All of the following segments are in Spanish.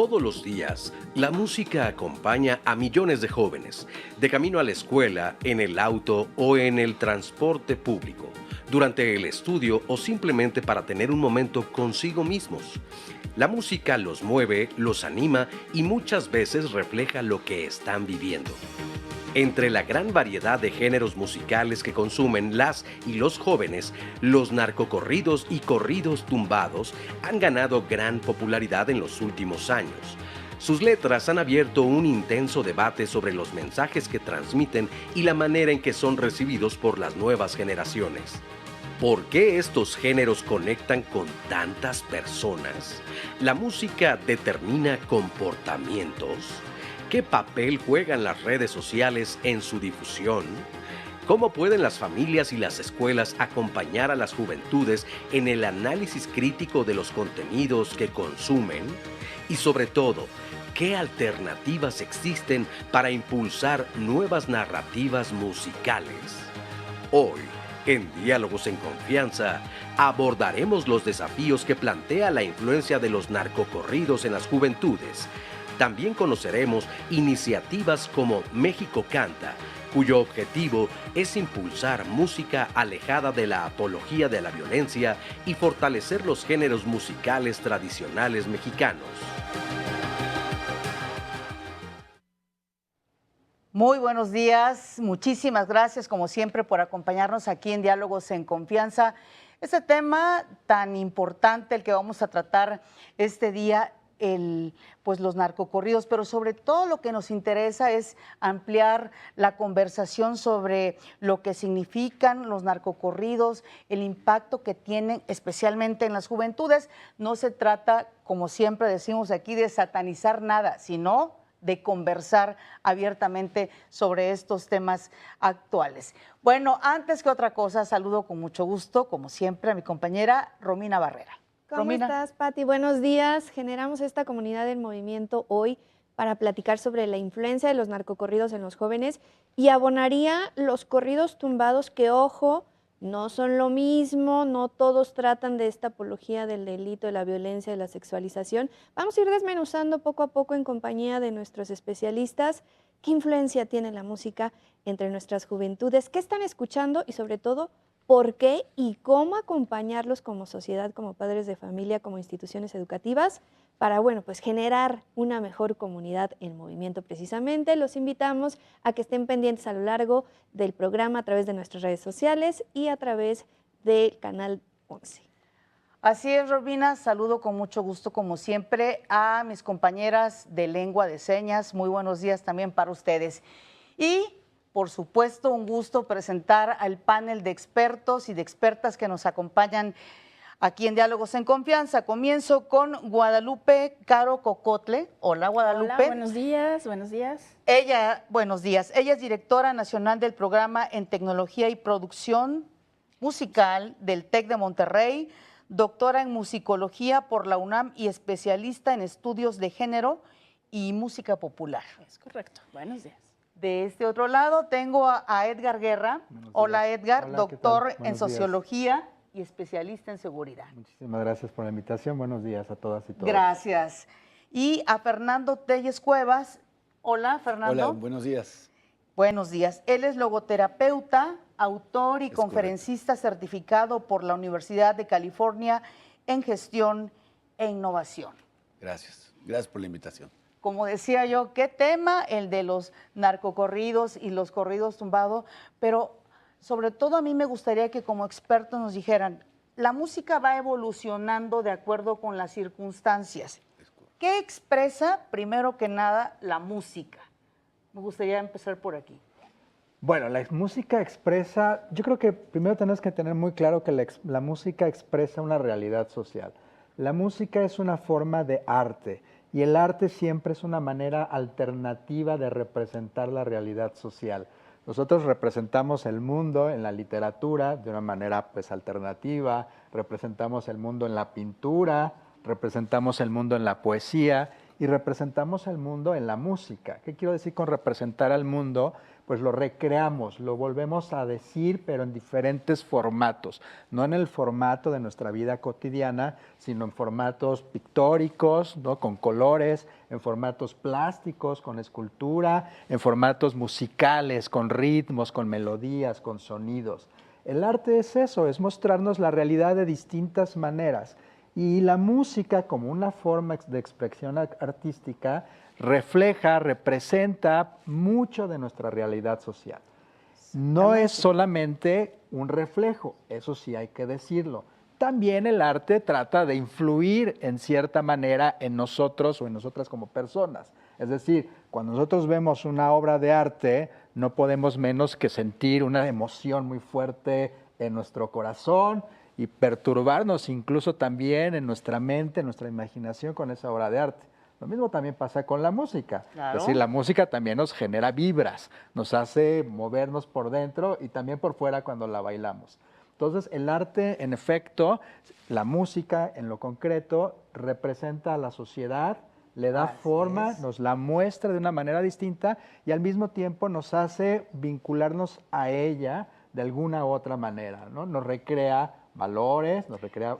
Todos los días, la música acompaña a millones de jóvenes, de camino a la escuela, en el auto o en el transporte público, durante el estudio o simplemente para tener un momento consigo mismos. La música los mueve, los anima y muchas veces refleja lo que están viviendo. Entre la gran variedad de géneros musicales que consumen las y los jóvenes, los narcocorridos y corridos tumbados han ganado gran popularidad en los últimos años. Sus letras han abierto un intenso debate sobre los mensajes que transmiten y la manera en que son recibidos por las nuevas generaciones. ¿Por qué estos géneros conectan con tantas personas? ¿La música determina comportamientos? ¿Qué papel juegan las redes sociales en su difusión? ¿Cómo pueden las familias y las escuelas acompañar a las juventudes en el análisis crítico de los contenidos que consumen? Y sobre todo, ¿qué alternativas existen para impulsar nuevas narrativas musicales? Hoy, en Diálogos en Confianza, abordaremos los desafíos que plantea la influencia de los narcocorridos en las juventudes. También conoceremos iniciativas como México Canta, cuyo objetivo es impulsar música alejada de la apología de la violencia y fortalecer los géneros musicales tradicionales mexicanos. Muy buenos días, muchísimas gracias como siempre por acompañarnos aquí en Diálogos en Confianza. Este tema tan importante, el que vamos a tratar este día, pues los narcocorridos, pero sobre todo lo que nos interesa es ampliar la conversación sobre lo que significan los narcocorridos, el impacto que tienen especialmente en las juventudes. No se trata, como siempre decimos aquí, de satanizar nada, sino de conversar abiertamente sobre estos temas actuales. Bueno, antes que otra cosa, saludo con mucho gusto, como siempre, a mi compañera Romina Barrera. ¿Cómo estás, Pati? Buenos días. Generamos esta comunidad del movimiento hoy para platicar sobre la influencia de los narcocorridos en los jóvenes y abonaría los corridos tumbados que, ojo, no son lo mismo, no todos tratan de esta apología del delito, de la violencia, de la sexualización. Vamos a ir desmenuzando poco a poco en compañía de nuestros especialistas qué influencia tiene la música entre nuestras juventudes, qué están escuchando y sobre todo por qué y cómo acompañarlos como sociedad, como padres de familia, como instituciones educativas, para, bueno, pues generar una mejor comunidad en movimiento precisamente. Los invitamos a que estén pendientes a lo largo del programa a través de nuestras redes sociales y a través del Canal 11. Así es, Robina, saludo con mucho gusto, como siempre, a mis compañeras de lengua de señas. Muy buenos días también para ustedes. Y por supuesto, un gusto presentar al panel de expertos y de expertas que nos acompañan aquí en Diálogos en Confianza. Comienzo con Guadalupe Caro Cocotle. Hola, Guadalupe. Hola, buenos días, buenos días. Buenos días. Ella es directora nacional del programa en Tecnología y Producción Musical del TEC de Monterrey, doctora en Musicología por la UNAM y especialista en estudios de género y música popular. Es correcto, buenos días. De este otro lado tengo a Edgar Guerra. Hola, Edgar, hola, doctor en días. Sociología y especialista en seguridad. Muchísimas gracias por la invitación. Buenos días a todas y todos. Gracias. Y a Fernando Telles Cuevas. Hola, Fernando. Hola, buenos días. Buenos días. Él es logoterapeuta, autor y conferencista certificado por la Universidad de California en gestión e innovación. Gracias. Gracias por la invitación. Como decía yo, qué tema el de los narcocorridos y los corridos tumbados, pero sobre todo a mí me gustaría que como expertos nos dijeran, la música va evolucionando de acuerdo con las circunstancias. ¿Qué expresa, primero que nada, la música? Me gustaría empezar por aquí. Bueno, la música expresa, yo creo que primero tenemos que tener muy claro que la música expresa una realidad social. La música es una forma de arte. Y el arte siempre es una manera alternativa de representar la realidad social. Nosotros representamos el mundo en la literatura de una manera pues alternativa, representamos el mundo en la pintura, representamos el mundo en la poesía y representamos el mundo en la música. ¿Qué quiero decir con representar al mundo? pues lo recreamos, lo volvemos a decir, pero en diferentes formatos, no en el formato de nuestra vida cotidiana, sino en formatos pictóricos, ¿no? Con colores, en formatos plásticos, con escultura, en formatos musicales, con ritmos, con melodías, con sonidos. El arte es eso, es mostrarnos la realidad de distintas maneras. Y la música, como una forma de expresión artística, refleja, representa mucho de nuestra realidad social. No es solamente un reflejo, eso sí hay que decirlo. También el arte trata de influir en cierta manera en nosotros o en nosotras como personas. Es decir, cuando nosotros vemos una obra de arte, no podemos menos que sentir una emoción muy fuerte en nuestro corazón y perturbarnos incluso también en nuestra mente, en nuestra imaginación con esa obra de arte. Lo mismo también pasa con la música. Claro. Es decir, la música también nos genera vibras, nos hace movernos por dentro y también por fuera cuando la bailamos. Entonces, el arte, en efecto, la música en lo concreto, representa a la sociedad, le da forma, nos la muestra de una manera distinta y al mismo tiempo nos hace vincularnos a ella de alguna u otra manera, ¿no? Nos recrea valores, nos recrea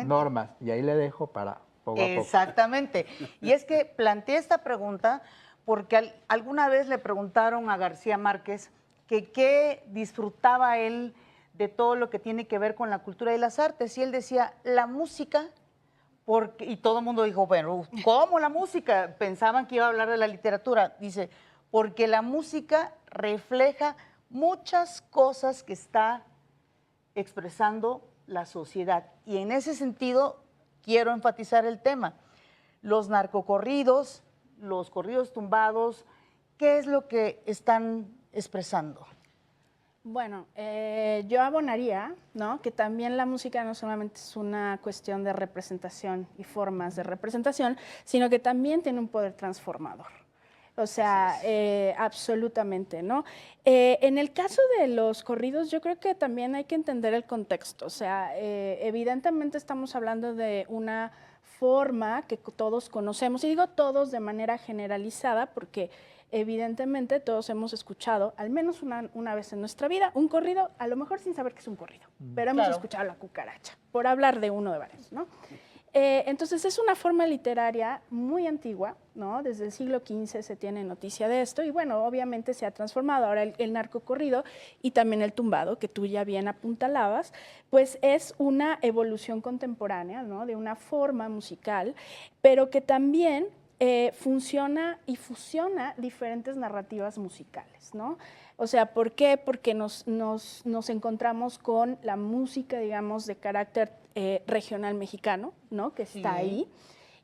normas. Y ahí le dejo para poco a poco. Exactamente. Y es que planteé esta pregunta porque alguna vez le preguntaron a García Márquez que qué disfrutaba él de todo lo que tiene que ver con la cultura y las artes. Y él decía, la música, y todo el mundo dijo, bueno, ¿cómo la música? Pensaban que iba a hablar de la literatura. Dice, porque la música refleja muchas cosas que está expresando la sociedad. Y en ese sentido, quiero enfatizar el tema. Los narcocorridos, los corridos tumbados, ¿qué es lo que están expresando? Bueno, yo abonaría, ¿no?, que también la música no solamente es una cuestión de representación y formas de representación, sino que también tiene un poder transformador. O sea, absolutamente, ¿no? En el caso de los corridos, yo creo que también hay que entender el contexto. O sea, evidentemente estamos hablando de una forma que todos conocemos, y digo todos de manera generalizada, porque evidentemente todos hemos escuchado, al menos una vez en nuestra vida, un corrido, a lo mejor sin saber que es un corrido, pero hemos escuchado la cucaracha, por hablar de uno de varios, ¿no? Entonces es una forma literaria muy antigua, ¿no? Desde el siglo XV se tiene noticia de esto y bueno, obviamente se ha transformado. Ahora el narcocorrido y también el tumbado, que tú ya bien apuntalabas, pues es una evolución contemporánea, ¿no?, de una forma musical, pero que también funciona y fusiona diferentes narrativas musicales, ¿no? O sea, ¿por qué? Porque nos encontramos con la música, digamos, de carácter regional mexicano, ¿no?, que está ahí,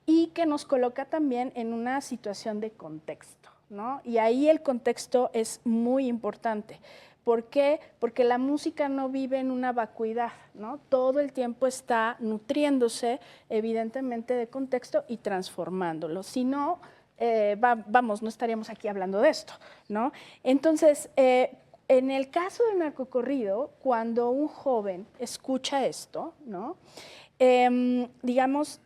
y que nos coloca también en una situación de contexto, ¿no? Y ahí el contexto es muy importante. ¿Por qué? Porque la música no vive en una vacuidad, ¿no? Todo el tiempo está nutriéndose, evidentemente, de contexto y transformándolo. Si no, no estaríamos aquí hablando de esto, ¿no? Entonces, en el caso del narcocorrido, cuando un joven escucha esto, ¿no?, digamos,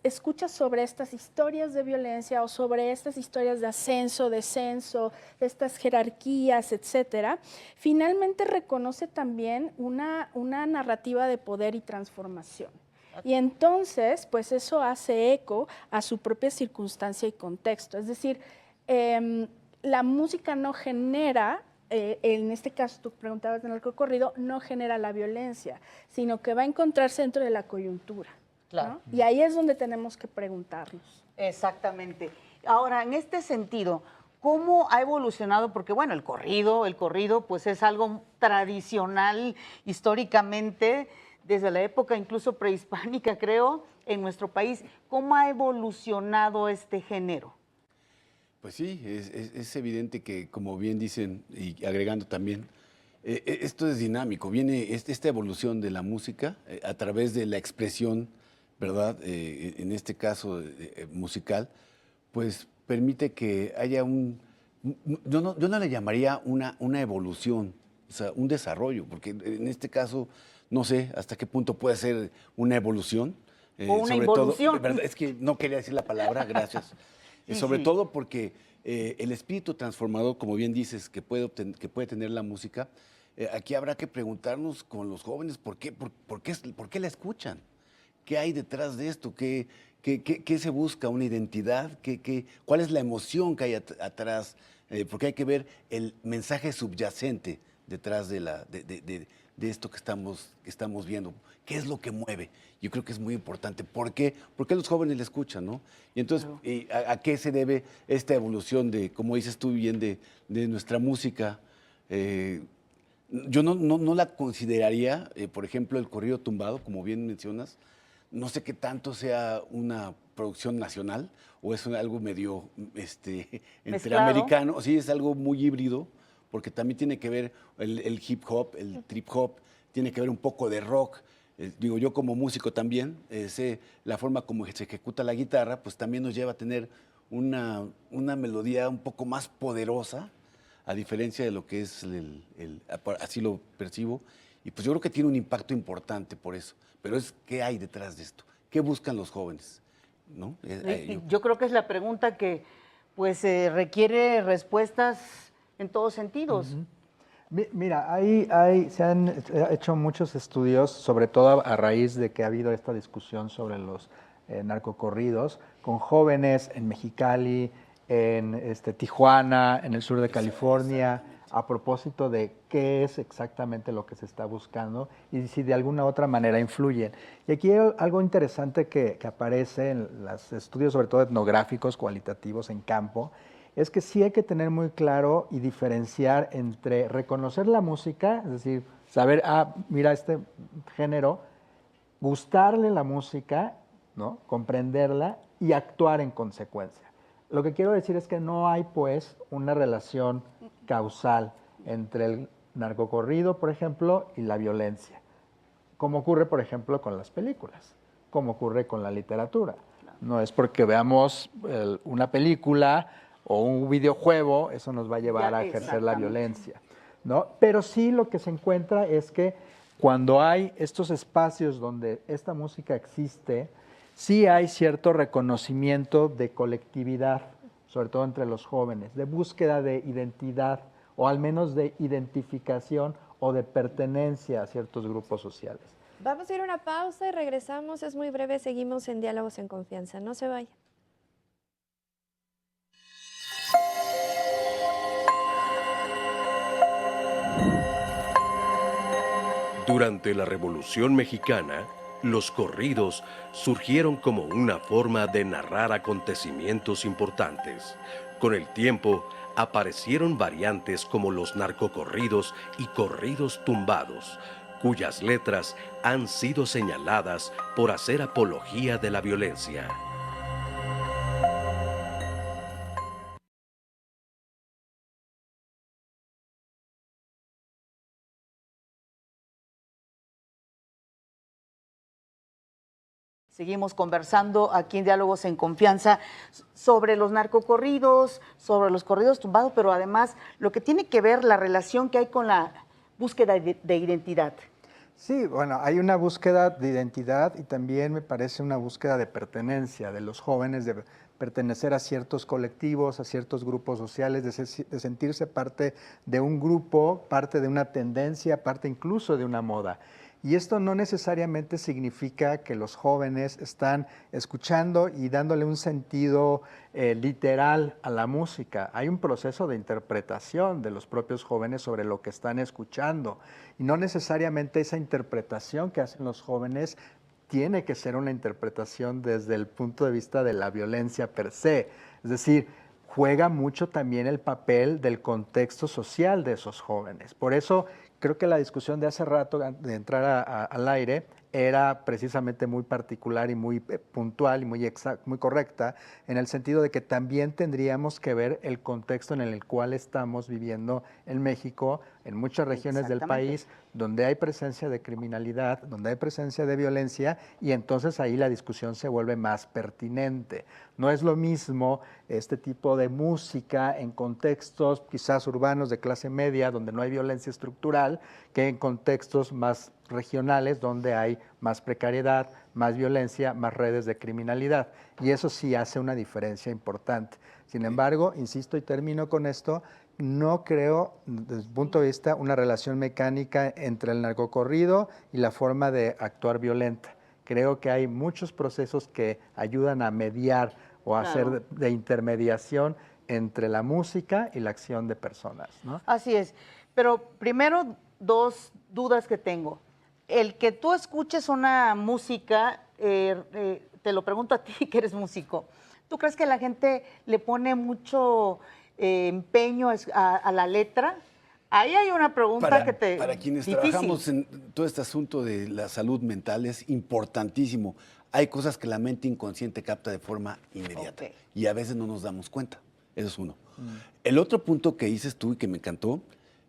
escucha sobre estas historias de violencia o sobre estas historias de ascenso, descenso, de estas jerarquías, etcétera, finalmente reconoce también una narrativa de poder y transformación. Y entonces, pues eso hace eco a su propia circunstancia y contexto. Es decir, la música no genera, en este caso tú preguntabas en el narcocorrido, no genera la violencia, sino que va a encontrarse dentro de la coyuntura. Claro. ¿No? Y ahí es donde tenemos que preguntarnos. Exactamente. Ahora, en este sentido, ¿cómo ha evolucionado? Porque bueno, el corrido pues es algo tradicional históricamente, desde la época incluso prehispánica, creo, en nuestro país. ¿Cómo ha evolucionado este género? Pues sí, es evidente que, como bien dicen, y agregando también, esto es dinámico, viene esta evolución de la música a través de la expresión, ¿verdad? En este caso musical, pues permite que haya yo no le llamaría una evolución, o sea, un desarrollo, porque en este caso no sé hasta qué punto puede ser una evolución. O una involución. Todo, ¿verdad? Es que no quería decir la palabra, gracias. Sí, sobre sí. todo porque el espíritu transformador, como bien dices, que puede tener la música, aquí habrá que preguntarnos con los jóvenes por qué la escuchan. ¿Qué hay detrás de esto? ¿Qué se busca? ¿Una identidad? ¿Cuál es la emoción que hay atrás? Porque hay que ver el mensaje subyacente detrás de esto que estamos viendo. ¿Qué es lo que mueve? Yo creo que es muy importante. ¿Por qué los jóvenes la escuchan, no? Y entonces, ¿a qué se debe esta evolución de, como dices tú bien, de nuestra música? Yo no la consideraría, por ejemplo, el corrido tumbado, como bien mencionas. No sé qué tanto sea una producción nacional o es algo medio entre Mezclado. americano. Sí, es algo muy híbrido, porque también tiene que ver el hip hop, el trip hop, tiene que ver un poco de rock. Digo, yo como músico también, sé la forma como se ejecuta la guitarra, pues también nos lleva a tener una melodía un poco más poderosa, a diferencia de lo que es así lo percibo. Y pues yo creo que tiene un impacto importante por eso. Pero ¿qué hay detrás de esto? ¿Qué buscan los jóvenes? ¿No? Yo creo que es la pregunta que pues requiere respuestas en todos sentidos. Mira, se han hecho muchos estudios, sobre todo a raíz de que ha habido esta discusión sobre los narcocorridos, con jóvenes en Mexicali, en Tijuana, en el sur de California, a propósito de qué es exactamente lo que se está buscando y si de alguna otra manera influyen. Y aquí hay algo interesante que aparece en los estudios, sobre todo etnográficos, cualitativos en campo, es que sí hay que tener muy claro y diferenciar entre reconocer la música, es decir, saber, mira este género, gustarle la música, ¿no? Comprenderla y actuar en consecuencia. Lo que quiero decir es que no hay, pues, una relación causal entre el narcocorrido, por ejemplo, y la violencia, como ocurre, por ejemplo, con las películas, como ocurre con la literatura. No es porque veamos una película o un videojuego, eso nos va a llevar a ejercer la violencia, ¿no? Pero sí lo que se encuentra es que cuando hay estos espacios donde esta música existe, sí hay cierto reconocimiento de colectividad, sobre todo entre los jóvenes, de búsqueda de identidad o al menos de identificación o de pertenencia a ciertos grupos sociales. Vamos a ir a una pausa y regresamos. Es muy breve, seguimos en Diálogos en Confianza. No se vaya. Durante la Revolución Mexicana, los corridos surgieron como una forma de narrar acontecimientos importantes. Con el tiempo, aparecieron variantes como los narcocorridos y corridos tumbados, cuyas letras han sido señaladas por hacer apología de la violencia. Seguimos conversando aquí en Diálogos en Confianza sobre los narcocorridos, sobre los corridos tumbados, pero además lo que tiene que ver la relación que hay con la búsqueda de identidad. Sí, bueno, hay una búsqueda de identidad y también me parece una búsqueda de pertenencia de los jóvenes, de pertenecer a ciertos colectivos, a ciertos grupos sociales, de sentirse parte de un grupo, parte de una tendencia, parte incluso de una moda. Y esto no necesariamente significa que los jóvenes están escuchando y dándole un sentido literal a la música. Hay un proceso de interpretación de los propios jóvenes sobre lo que están escuchando. Y no necesariamente esa interpretación que hacen los jóvenes tiene que ser una interpretación desde el punto de vista de la violencia per se. Es decir, juega mucho también el papel del contexto social de esos jóvenes. Por eso creo que la discusión de hace rato, de entrar al aire, era precisamente muy particular y muy puntual y muy correcta, en el sentido de que también tendríamos que ver el contexto en el cual estamos viviendo en México, en muchas regiones del país, donde hay presencia de criminalidad, donde hay presencia de violencia, y entonces ahí la discusión se vuelve más pertinente. No es lo mismo este tipo de música en contextos quizás urbanos de clase media, donde no hay violencia estructural, que en contextos más regionales, donde hay más precariedad, más violencia, más redes de criminalidad. Y eso sí hace una diferencia importante. Sin embargo, insisto y termino con esto, no creo, desde mi punto de vista, una relación mecánica entre el narcocorrido y la forma de actuar violenta. Creo que hay muchos procesos que ayudan a mediar o a hacer de intermediación entre la música y la acción de personas, ¿no? Así es. Pero primero, dos dudas que tengo. El que tú escuches una música, te lo pregunto a ti que eres músico, ¿tú crees que la gente le pone mucho empeño a la letra? Ahí hay una pregunta que te... Para quienes difícil. trabajamos en todo este asunto de la salud mental es importantísimo. Hay cosas que la mente inconsciente capta de forma inmediata y a veces no nos damos cuenta. Eso es uno. El otro punto que dices tú y que me encantó,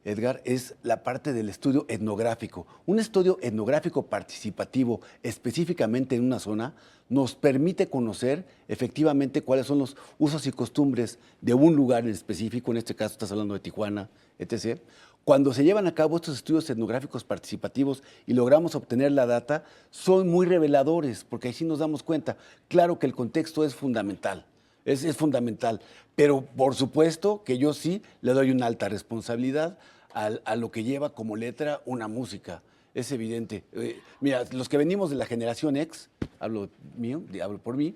Edgar, es la parte del estudio etnográfico. Un estudio etnográfico participativo, específicamente en una zona, nos permite conocer efectivamente cuáles son los usos y costumbres de un lugar en específico, en este caso estás hablando de Tijuana, etc. Cuando se llevan a cabo estos estudios etnográficos participativos y logramos obtener la data, son muy reveladores, porque ahí sí nos damos cuenta. Claro que el contexto es fundamental. Es fundamental, pero por supuesto que yo sí le doy una alta responsabilidad a lo que lleva como letra una música. Es evidente. Mira, los que venimos de la generación X, hablo por mí,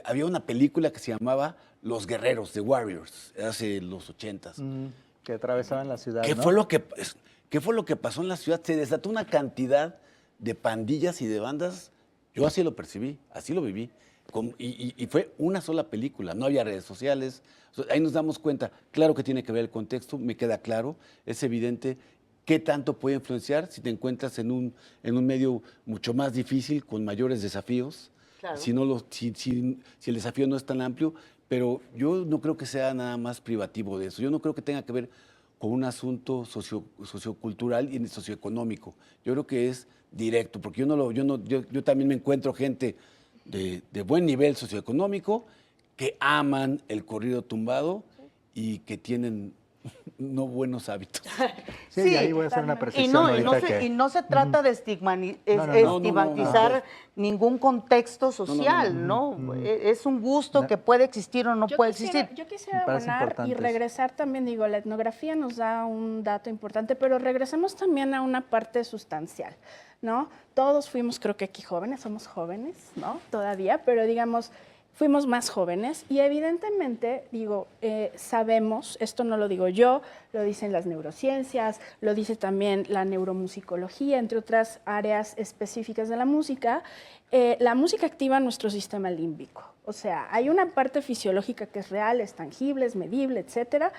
había una película que se llamaba Los Guerreros, The Warriors, hace los 80s. Que atravesaban la ciudad, ¿Qué ¿no? fue lo que pasó en la ciudad? Se desató una cantidad de pandillas y de bandas. Yo así lo percibí, así lo viví. Y fue una sola película, no había redes sociales. Ahí nos damos cuenta, claro que tiene que ver el contexto, me queda claro, es evidente qué tanto puede influenciar si te encuentras en un medio mucho más difícil, con mayores desafíos, Claro. si el desafío no es tan amplio, pero yo no creo que sea nada más privativo de eso, yo no creo que tenga que ver con un asunto sociocultural y socioeconómico, yo creo que es directo, porque yo también me encuentro gente de buen nivel socioeconómico que aman el corrido tumbado y que tienen no buenos hábitos. Sí, y ahí voy a hacer una Y precisión no, ahorita y no se trata de estigmatizar ningún contexto social, ¿no? Es un gusto que puede existir o no puede existir. Yo quisiera Me parece abonar importante y eso. regresar también, digo, la etnografía nos da un dato importante, pero regresemos también a una parte sustancial, ¿no? Todos fuimos, creo que aquí jóvenes, somos jóvenes, ¿no? Todavía, pero digamos, fuimos más jóvenes y evidentemente, digo, sabemos, esto no lo digo yo, lo dicen las neurociencias, lo dice también la neuromusicología, entre otras áreas específicas de la música activa nuestro sistema límbico. O sea, hay una parte fisiológica que es real, es tangible, es medible, etcétera.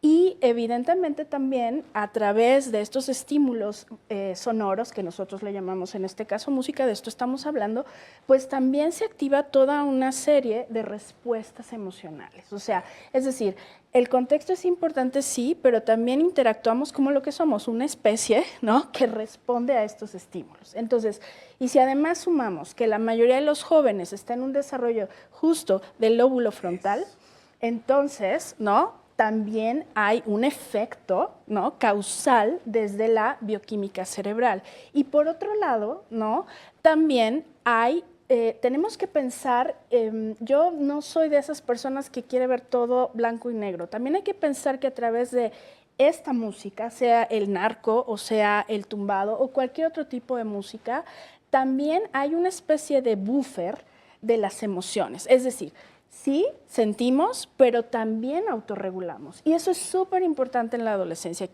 Y evidentemente también a través de estos estímulos sonoros, que nosotros le llamamos en este caso música, de esto estamos hablando, pues también se activa toda una serie de respuestas emocionales. O sea, es decir, el contexto es importante, sí, pero también interactuamos como lo que somos, una especie, ¿no?, que responde a estos estímulos. Entonces, y si además sumamos que la mayoría de los jóvenes está en un desarrollo justo del lóbulo frontal, entonces, ¿no?, también hay un efecto, ¿no?, causal desde la bioquímica cerebral. Y por otro lado, ¿no?, también hay, tenemos que pensar, yo no soy de esas personas que quiere ver todo blanco y negro. También hay que pensar que a través de esta música, sea el narco o sea el tumbado o cualquier otro tipo de música, también hay una especie de buffer de las emociones. Es decir, sí, sentimos, pero también autorregulamos. Y eso es súper importante en la adolescencia.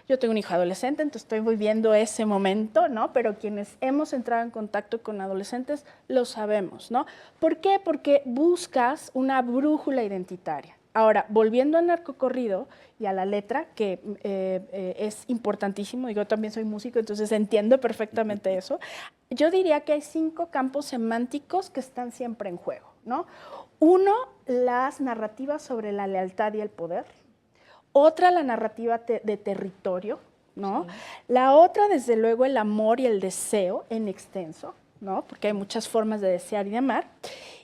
Yo tengo un hijo adolescente, entonces estoy viviendo ese momento, ¿no? Pero quienes hemos entrado en contacto con adolescentes lo sabemos, ¿no? ¿Por qué? Porque buscas una brújula identitaria. Ahora, volviendo al narcocorrido y a la letra, que es importantísimo, yo también soy músico, entonces entiendo perfectamente eso, yo diría que hay 5 campos semánticos que están siempre en juego, ¿no? Uno, las narrativas sobre la lealtad y el poder. Otra, la narrativa de territorio, ¿no? Sí. La otra, desde luego, el amor y el deseo en extenso, ¿no? Porque hay muchas formas de desear y de amar.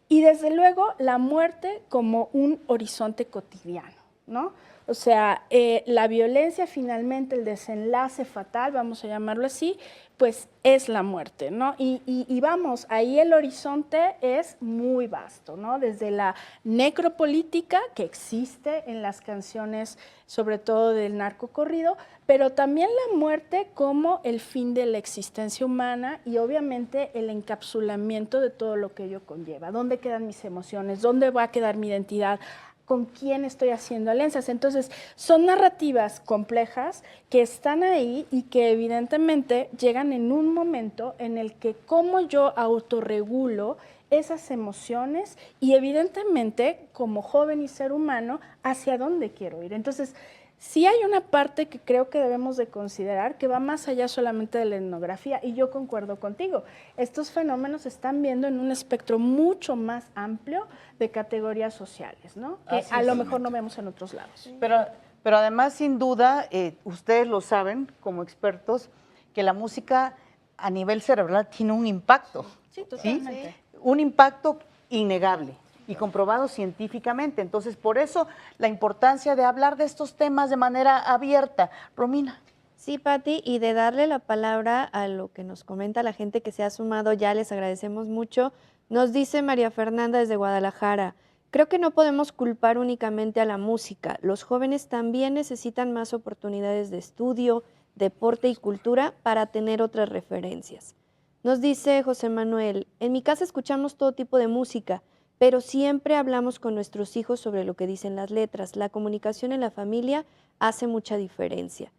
Y desde luego, la muerte como un horizonte cotidiano, ¿no? O sea, la violencia finalmente, el desenlace fatal, vamos a llamarlo así, pues es la muerte, ¿no? Y vamos, ahí el horizonte es muy vasto, ¿no? Desde la necropolítica que existe en las canciones, sobre todo del narcocorrido, pero también la muerte como el fin de la existencia humana y obviamente el encapsulamiento de todo lo que ello conlleva. ¿Dónde quedan mis emociones? ¿Dónde va a quedar mi identidad? ¿Con quién estoy haciendo alianzas? Entonces, son narrativas complejas que están ahí y que evidentemente llegan en un momento en el que cómo yo autorregulo esas emociones y evidentemente como joven y ser humano hacia dónde quiero ir. Entonces, sí hay una parte que creo que debemos de considerar que va más allá solamente de la etnografía y yo concuerdo contigo. Estos fenómenos se están viendo en un espectro mucho más amplio de categorías sociales, ¿no? Que a lo mejor no vemos en otros lados. Pero además, sin duda, ustedes lo saben como expertos, que la música a nivel cerebral tiene un impacto. Sí, totalmente. Un impacto innegable y comprobado científicamente. Entonces, por eso la importancia de hablar de estos temas de manera abierta. Romina. Sí, Pati, y de darle la palabra a lo que nos comenta la gente que se ha sumado, ya les agradecemos mucho. Nos dice María Fernanda desde Guadalajara, creo que no podemos culpar únicamente a la música, los jóvenes también necesitan más oportunidades de estudio, deporte y cultura para tener otras referencias. Nos dice José Manuel, en mi casa escuchamos todo tipo de música, pero siempre hablamos con nuestros hijos sobre lo que dicen las letras. La comunicación en la familia hace mucha diferencia.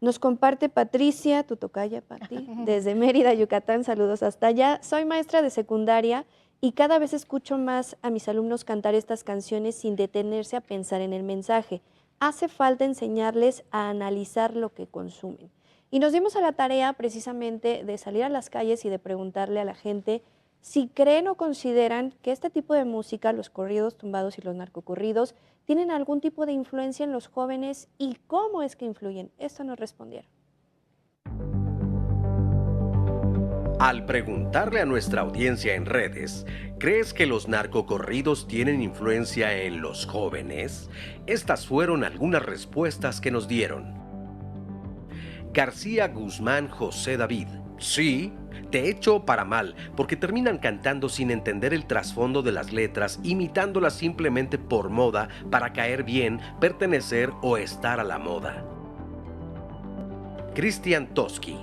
Nos comparte Patricia, tu tocaya, Pati, desde Mérida, Yucatán, saludos hasta allá. Soy maestra de secundaria y cada vez escucho más a mis alumnos cantar estas canciones sin detenerse a pensar en el mensaje. Hace falta enseñarles a analizar lo que consumen. Y nos dimos a la tarea precisamente de salir a las calles y de preguntarle a la gente si creen o consideran que este tipo de música, los corridos tumbados y los narcocorridos, tienen algún tipo de influencia en los jóvenes y cómo es que influyen. Esto nos respondieron. Al preguntarle a nuestra audiencia en redes, ¿crees que los narcocorridos tienen influencia en los jóvenes? Estas fueron algunas respuestas que nos dieron. García Guzmán José David. Sí, de hecho para mal, porque terminan cantando sin entender el trasfondo de las letras, imitándolas simplemente por moda para caer bien, pertenecer o estar a la moda. Cristian Toski.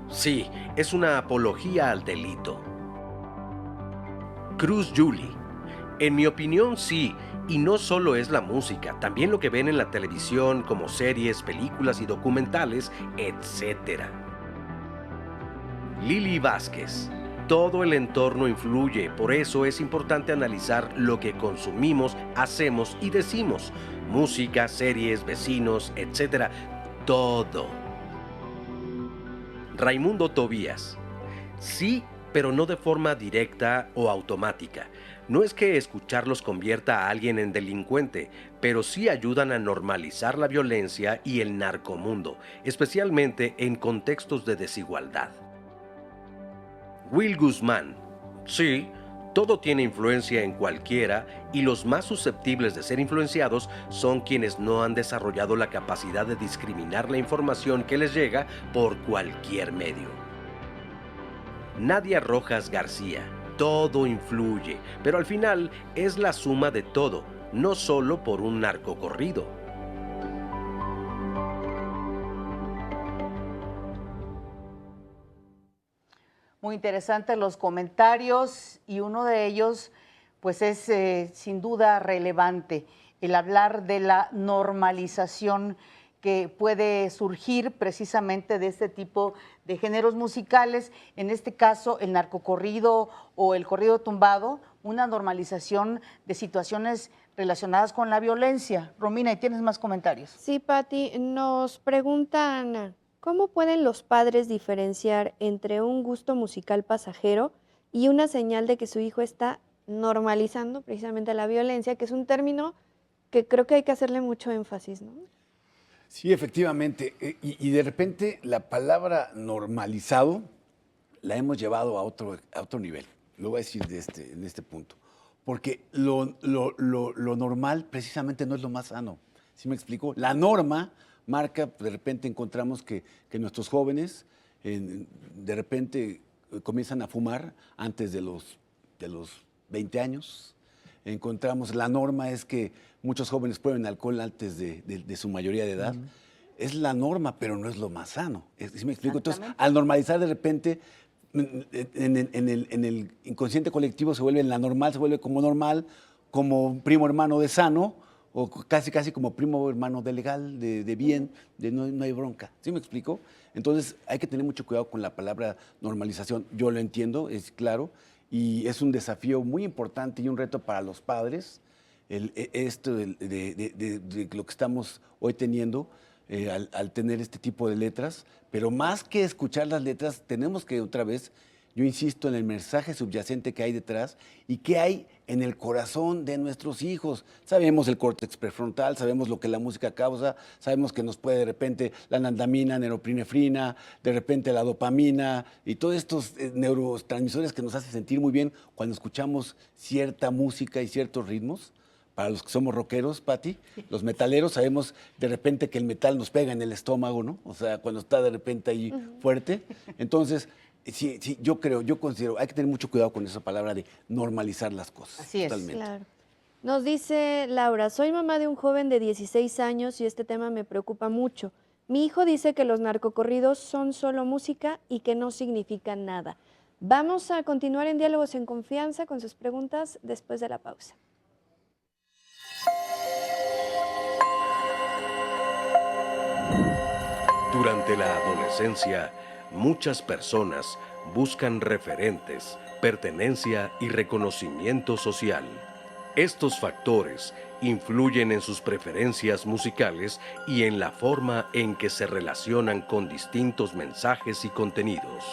Sí, es una apología al delito. Cruz Julie. En mi opinión sí, y no solo es la música, también lo que ven en la televisión como series, películas y documentales, etc. Lili Vázquez. Todo el entorno influye, por eso es importante analizar lo que consumimos, hacemos y decimos. Música, series, vecinos, etc. Todo. Raimundo Tobías. Sí, pero no de forma directa o automática. No es que escucharlos convierta a alguien en delincuente, pero sí ayudan a normalizar la violencia y el narcomundo, especialmente en contextos de desigualdad. Will Guzmán. Sí, todo tiene influencia en cualquiera y los más susceptibles de ser influenciados son quienes no han desarrollado la capacidad de discriminar la información que les llega por cualquier medio. Nadia Rojas García. Todo influye, pero al final es la suma de todo, no solo por un narcocorrido. Muy interesantes los comentarios y uno de ellos pues es sin duda relevante, el hablar de la normalización que puede surgir precisamente de este tipo de géneros musicales, en este caso el narcocorrido o el corrido tumbado, una normalización de situaciones relacionadas con la violencia. Romina, ¿y tienes más comentarios? Sí, Pati, nos pregunta Ana, ¿cómo pueden los padres diferenciar entre un gusto musical pasajero y una señal de que su hijo está normalizando precisamente la violencia, que es un término que creo que hay que hacerle mucho énfasis, ¿no? Sí, efectivamente. Y de repente la palabra normalizado la hemos llevado a otro nivel. Lo voy a decir en este punto. Porque lo normal precisamente no es lo más sano. ¿Sí me explico? La norma marca, de repente encontramos que nuestros jóvenes de repente comienzan a fumar antes de los 20 años. Encontramos, la norma es que muchos jóvenes prueben alcohol antes de su mayoría de edad. Es la norma, pero no es lo más sano. ¿Sí me explico? Entonces, al normalizar de repente, en el inconsciente colectivo se vuelve la normal, se vuelve como normal, como primo hermano de sano, o casi como primo hermano de legal, de bien, de no hay bronca. ¿Sí me explico? Entonces, hay que tener mucho cuidado con la palabra normalización. Yo lo entiendo, es claro, y es un desafío muy importante y un reto para los padres, esto de lo que estamos hoy teniendo, al tener este tipo de letras, pero más que escuchar las letras, tenemos que otra vez, yo insisto en el mensaje subyacente que hay detrás y que hay en el corazón de nuestros hijos. Sabemos el córtex prefrontal, sabemos lo que la música causa, sabemos que nos puede de repente la anandamina, neuropinefrina, de repente la dopamina y todos estos neurotransmisores que nos hacen sentir muy bien cuando escuchamos cierta música y ciertos ritmos. Para los que somos rockeros, Pati, los metaleros, sabemos de repente que el metal nos pega en el estómago, ¿no? O sea, cuando está de repente ahí fuerte. Entonces, sí, yo considero, hay que tener mucho cuidado con esa palabra de normalizar las cosas. Así es. Totalmente. Claro. Nos dice Laura, soy mamá de un joven de 16 años y este tema me preocupa mucho. Mi hijo dice que los narcocorridos son solo música y que no significan nada. Vamos a continuar en Diálogos en Confianza con sus preguntas después de la pausa. Durante la adolescencia, muchas personas buscan referentes, pertenencia y reconocimiento social. Estos factores influyen en sus preferencias musicales y en la forma en que se relacionan con distintos mensajes y contenidos.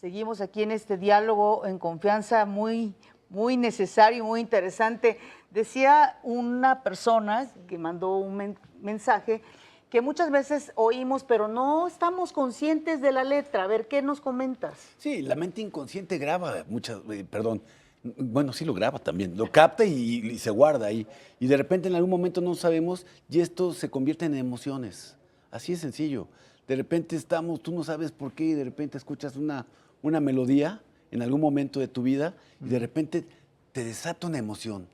Seguimos aquí en este diálogo en confianza muy necesario, muy interesante. Decía una persona que mandó un mensaje que muchas veces oímos, pero no estamos conscientes de la letra. A ver, ¿qué nos comentas? Sí, la mente inconsciente graba bueno, sí lo graba también, lo capta y se guarda ahí. Y de repente en algún momento no sabemos y esto se convierte en emociones. Así es sencillo. De repente tú no sabes por qué y de repente escuchas una melodía en algún momento de tu vida y de repente te desata una emoción.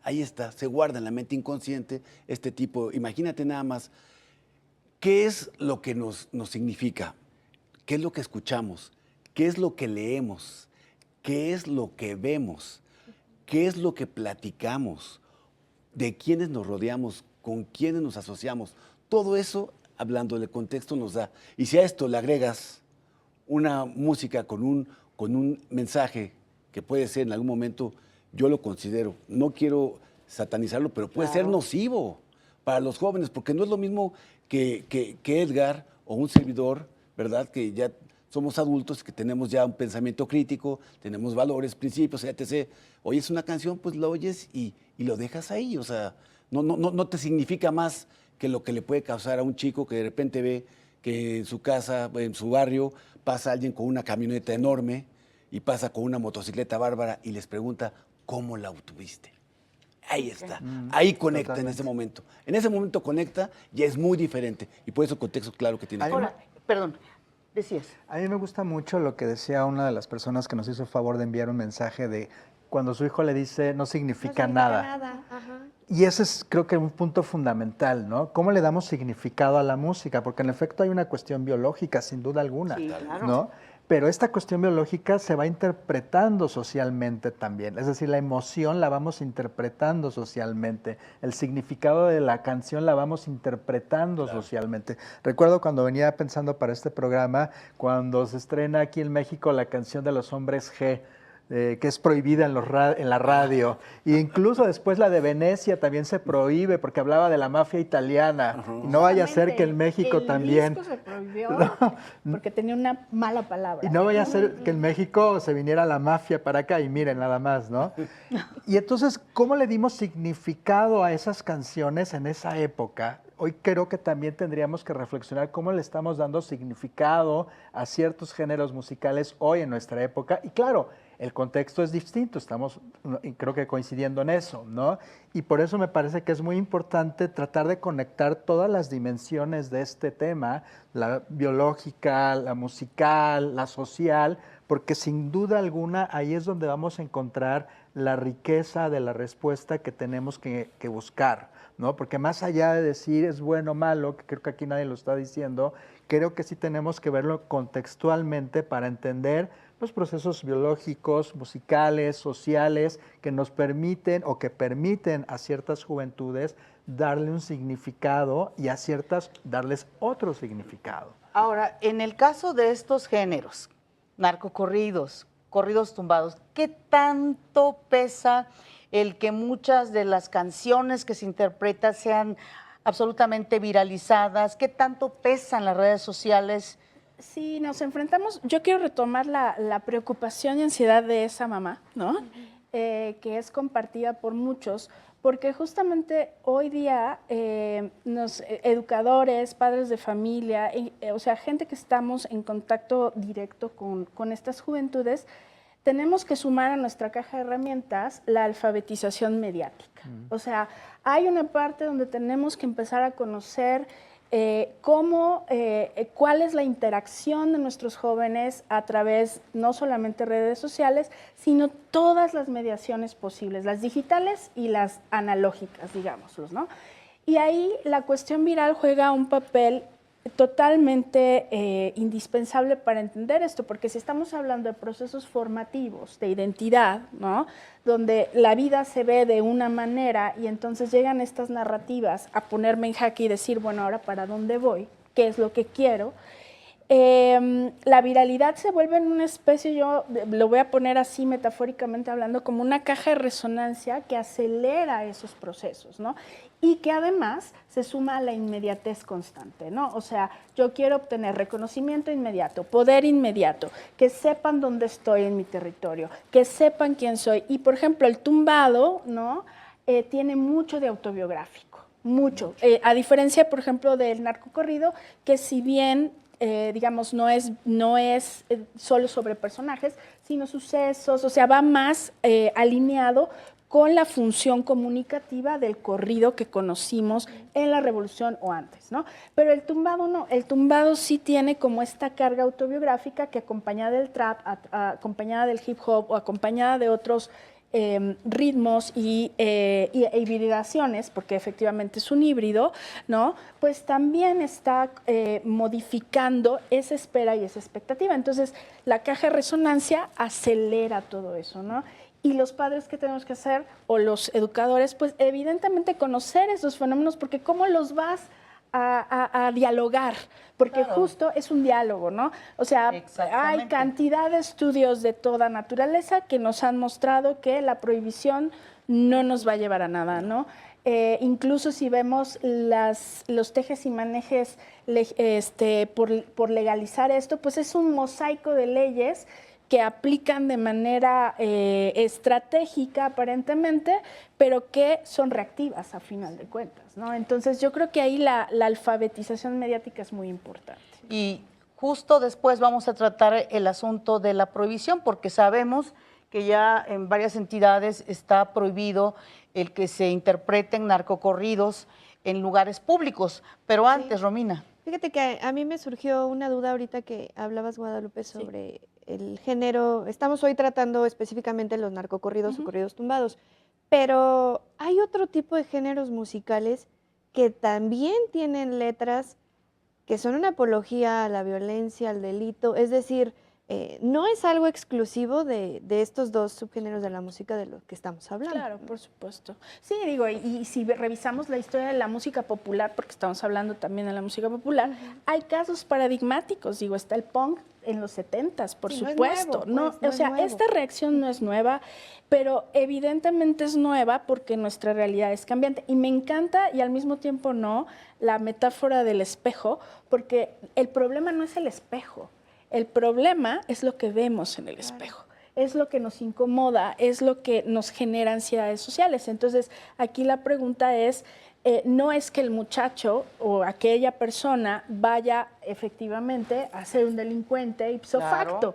Ahí está, se guarda en la mente inconsciente este tipo. Imagínate nada más, ¿qué es lo que nos significa? ¿Qué es lo que escuchamos? ¿Qué es lo que leemos? ¿Qué es lo que vemos? ¿Qué es lo que platicamos? ¿De quiénes nos rodeamos? ¿Con quiénes nos asociamos? Todo eso, hablando del contexto, nos da. Y si a esto le agregas una música con un mensaje que puede ser en algún momento, yo lo considero, no quiero satanizarlo, pero puede ser nocivo para los jóvenes, porque no es lo mismo que Edgar o un servidor, ¿verdad? Que ya somos adultos, que tenemos ya un pensamiento crítico, tenemos valores, principios, etc. Oyes una canción, pues la oyes y lo dejas ahí, o sea, no te significa más que lo que le puede causar a un chico que de repente ve que en su casa, en su barrio, pasa alguien con una camioneta enorme y pasa con una motocicleta bárbara y les pregunta, ¿cómo la obtuviste? Ahí está, ahí conecta totalmente. En ese momento. En ese momento conecta y es muy diferente. Y por eso el contexto claro que tiene. Ahora, perdón, decías. A mí me gusta mucho lo que decía una de las personas que nos hizo el favor de enviar un mensaje de cuando su hijo le dice no significa nada. Ajá. Y ese es creo que un punto fundamental, ¿no? ¿Cómo le damos significado a la música? Porque en efecto hay una cuestión biológica, sin duda alguna, Sí, claro. ¿no? Pero esta cuestión biológica se va interpretando socialmente también. Es decir, la emoción la vamos interpretando socialmente. El significado de la canción la vamos interpretando socialmente. Recuerdo cuando venía pensando para este programa, cuando se estrena aquí en México la canción de los Hombres G, que es prohibida en la radio. E incluso después la de Venecia también se prohíbe porque hablaba de la mafia italiana. Y no vaya a ser que en México también... El disco se prohibió porque tenía una mala palabra. Y no vaya a ser que en México se viniera la mafia para acá y miren nada más, ¿no? Y entonces, ¿cómo le dimos significado a esas canciones en esa época? hoy creo que también tendríamos que reflexionar cómo le estamos dando significado a ciertos géneros musicales hoy en nuestra época. Y claro, el contexto es distinto, estamos creo que coincidiendo en eso, ¿no? Y por eso me parece que es muy importante tratar de conectar todas las dimensiones de este tema, la biológica, la musical, la social, porque sin duda alguna ahí es donde vamos a encontrar la riqueza de la respuesta que tenemos que buscar, ¿no? Porque más allá de decir es bueno o malo, que creo que aquí nadie lo está diciendo, creo que sí tenemos que verlo contextualmente para entender los procesos biológicos, musicales, sociales, que nos permiten o que permiten a ciertas juventudes darle un significado y a ciertas darles otro significado. Ahora, en el caso de estos géneros, narcocorridos, corridos tumbados, ¿qué tanto pesa el que muchas de las canciones que se interpretan sean absolutamente viralizadas? ¿Qué tanto pesan las redes sociales? Sí, nos enfrentamos, yo quiero retomar la preocupación y ansiedad de esa mamá, ¿no? Que es compartida por muchos, porque justamente hoy día educadores, padres de familia, o sea, gente que estamos en contacto directo con estas juventudes, tenemos que sumar a nuestra caja de herramientas la alfabetización mediática. O sea, hay una parte donde tenemos que empezar a conocer cuál es la interacción de nuestros jóvenes a través no solamente redes sociales, sino todas las mediaciones posibles, las digitales y las analógicas, digámoslos, ¿no? Y ahí la cuestión viral juega un papel totalmente indispensable para entender esto, porque si estamos hablando de procesos formativos, de identidad, ¿no? Donde la vida se ve de una manera y entonces llegan estas narrativas a ponerme en jaque y decir, bueno, ahora ¿para dónde voy? ¿Qué es lo que quiero? La viralidad se vuelve en una especie, yo lo voy a poner así metafóricamente hablando, como una caja de resonancia que acelera esos procesos, ¿no? Y que además se suma a la inmediatez constante, ¿no? O sea, yo quiero obtener reconocimiento inmediato, poder inmediato, que sepan dónde estoy en mi territorio, que sepan quién soy. Y, por ejemplo, el tumbado, ¿no? Tiene mucho de autobiográfico, mucho. A diferencia, por ejemplo, del narcocorrido, que si bien digamos, no es solo sobre personajes, sino sucesos, o sea, va más alineado con la función comunicativa del corrido que conocimos en la Revolución o antes, ¿no? Pero el tumbado no, el tumbado sí tiene como esta carga autobiográfica que acompañada del trap, acompañada del hip hop o acompañada de otros ritmos y hibridaciones, porque efectivamente es un híbrido, ¿no? Pues también está modificando esa espera y esa expectativa. Entonces, la caja de resonancia acelera todo eso, ¿no? Y los padres, ¿qué tenemos que hacer? O los educadores, pues evidentemente conocer esos fenómenos, porque ¿cómo los vas a dialogar? Porque claro, justo es un diálogo, ¿no? O sea, hay cantidad de estudios de toda naturaleza que nos han mostrado que la prohibición no nos va a llevar a nada, ¿no? Incluso si vemos los tejes y manejes por legalizar esto, pues es un mosaico de leyes que aplican de manera estratégica aparentemente, pero que son reactivas a final de cuentas, ¿no? Entonces yo creo que ahí la alfabetización mediática es muy importante. Y justo después vamos a tratar el asunto de la prohibición, porque sabemos que ya en varias entidades está prohibido el que se interpreten narcocorridos en lugares públicos. Pero antes, sí, Romina. Fíjate que a mí me surgió una duda ahorita que hablabas, Guadalupe, sobre el género. Estamos hoy tratando específicamente los narcocorridos o corridos tumbados, pero hay otro tipo de géneros musicales que también tienen letras que son una apología a la violencia, al delito, es decir, no es algo exclusivo de estos dos subgéneros de la música de los que estamos hablando. Claro, por supuesto. Sí, digo, y si revisamos la historia de la música popular, porque estamos hablando también de la música popular, hay casos paradigmáticos, digo, está el punk en los 70s, por supuesto. No, o sea, esta reacción no es nueva, pero evidentemente es nueva porque nuestra realidad es cambiante. Y me encanta, y al mismo tiempo no, la metáfora del espejo, porque el problema no es el espejo. El problema es lo que vemos en el espejo, es lo que nos incomoda, es lo que nos genera ansiedades sociales. Entonces, aquí la pregunta es, no es que el muchacho o aquella persona vaya efectivamente a ser un delincuente ipso facto,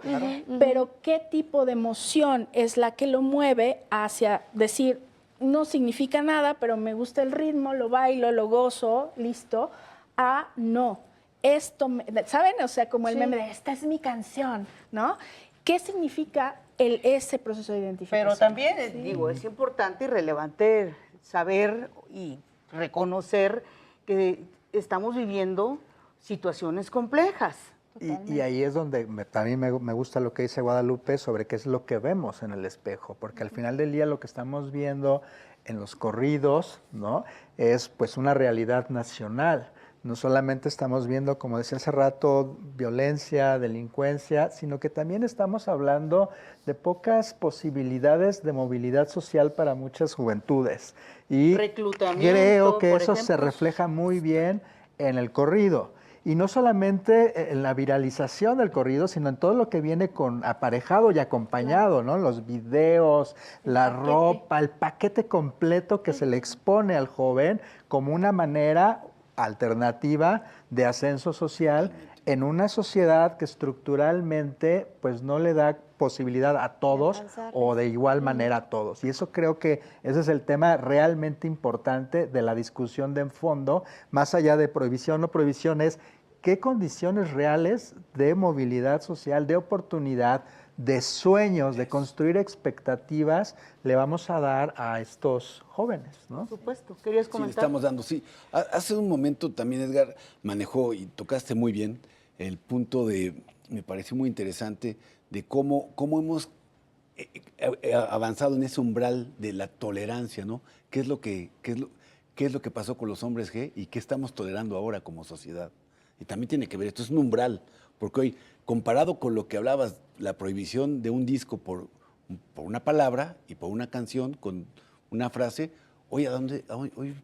pero qué tipo de emoción es la que lo mueve hacia decir, no significa nada, pero me gusta el ritmo, lo bailo, lo gozo, listo, a no. Esto, ¿saben? O sea, como el meme de, esta es mi canción, ¿no? ¿Qué significa ese proceso de identificación? Pero también, digo, es importante y relevante saber y reconocer que estamos viviendo situaciones complejas. Y ahí es donde también me gusta lo que dice Guadalupe sobre qué es lo que vemos en el espejo, porque al final del día lo que estamos viendo en los corridos, ¿no? Es pues una realidad nacional. No solamente estamos viendo, como decía hace rato, violencia, delincuencia, sino que también estamos hablando de pocas posibilidades de movilidad social para muchas juventudes. Y Reclutamiento, creo que por eso se ejemplo. refleja muy bien en el corrido. Y no solamente en la viralización del corrido, sino en todo lo que viene con aparejado y acompañado, ¿no? Los videos, la ropa, el paquete completo que se le expone al joven como una manera alternativa de ascenso social en una sociedad que estructuralmente pues no le da posibilidad a todos o de igual manera a todos. Y eso creo que ese es el tema realmente importante de la discusión de en fondo, más allá de prohibición o prohibición, es qué condiciones reales de movilidad social, de oportunidad, de sueños, de construir expectativas le vamos a dar a estos jóvenes, ¿no? Por supuesto. ¿Querías Sí, le comentar? estamos dando, sí. Hace un momento también Edgar manejó y tocaste muy bien el punto me pareció muy interesante, de cómo hemos avanzado en ese umbral de la tolerancia, ¿no? ¿Qué es lo que pasó con los hombres G y qué estamos tolerando ahora como sociedad? Y también tiene que ver, esto es un umbral, porque hoy, comparado con lo que hablabas, la prohibición de un disco por una palabra y por una canción, con una frase, hoy, hoy,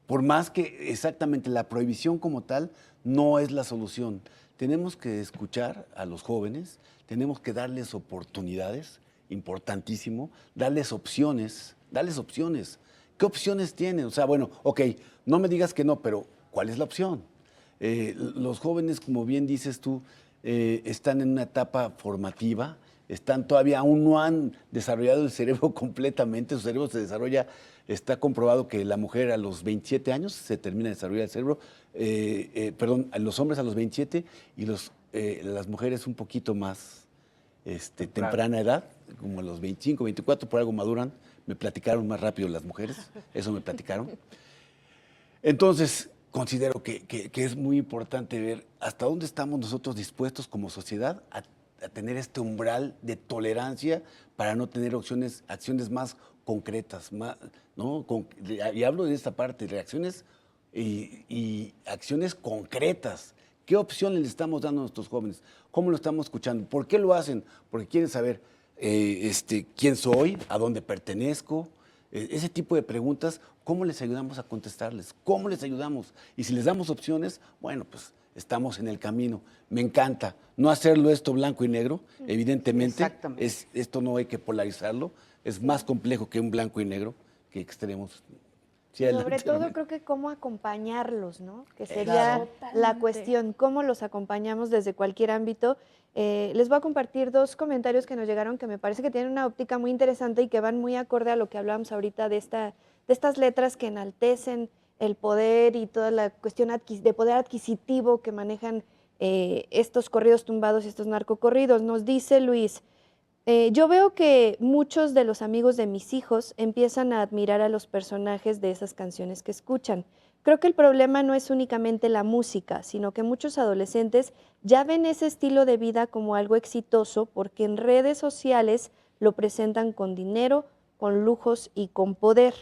por más que exactamente la prohibición como tal no es la solución, tenemos que escuchar a los jóvenes, tenemos que darles oportunidades, importantísimo, darles opciones. ¿Qué opciones tienen? O sea, bueno, ok, no me digas que no, pero ¿cuál es la opción? Los jóvenes, como bien dices tú, están en una etapa formativa, aún no han desarrollado el cerebro completamente, su cerebro se desarrolla, está comprobado que la mujer a los 27 años se termina de desarrollar el cerebro, a los hombres a los 27 y las mujeres un poquito más temprana edad, como a los 25, 24, por algo maduran, me platicaron más rápido las mujeres, eso me platicaron. Entonces, considero que es muy importante ver hasta dónde estamos nosotros dispuestos como sociedad a tener este umbral de tolerancia para no tener acciones más concretas, ¿no? Y hablo de esta parte, reacciones y acciones concretas. ¿Qué opciones le estamos dando a nuestros jóvenes? ¿Cómo lo estamos escuchando? ¿Por qué lo hacen? Porque quieren saber quién soy, a dónde pertenezco. Ese tipo de preguntas, ¿cómo les ayudamos a contestarles? ¿Cómo les ayudamos? Y si les damos opciones, bueno, pues estamos en el camino. Me encanta no hacerlo esto blanco y negro, evidentemente. Exactamente. Esto no hay que polarizarlo, es más complejo que un blanco y negro, que extremos. Sí, Sobre adelante, todo Manuel. creo que cómo acompañarlos, ¿no? Que sería la cuestión, cómo los acompañamos desde cualquier ámbito. Les voy a compartir dos comentarios que nos llegaron que me parece que tienen una óptica muy interesante y que van muy acorde a lo que hablábamos ahorita de estas letras que enaltecen el poder y toda la cuestión de poder adquisitivo que manejan estos corridos tumbados y estos narcocorridos. Nos dice Luis, yo veo que muchos de los amigos de mis hijos empiezan a admirar a los personajes de esas canciones que escuchan. Creo que el problema no es únicamente la música, sino que muchos adolescentes ya ven ese estilo de vida como algo exitoso porque en redes sociales lo presentan con dinero, con lujos y con poder.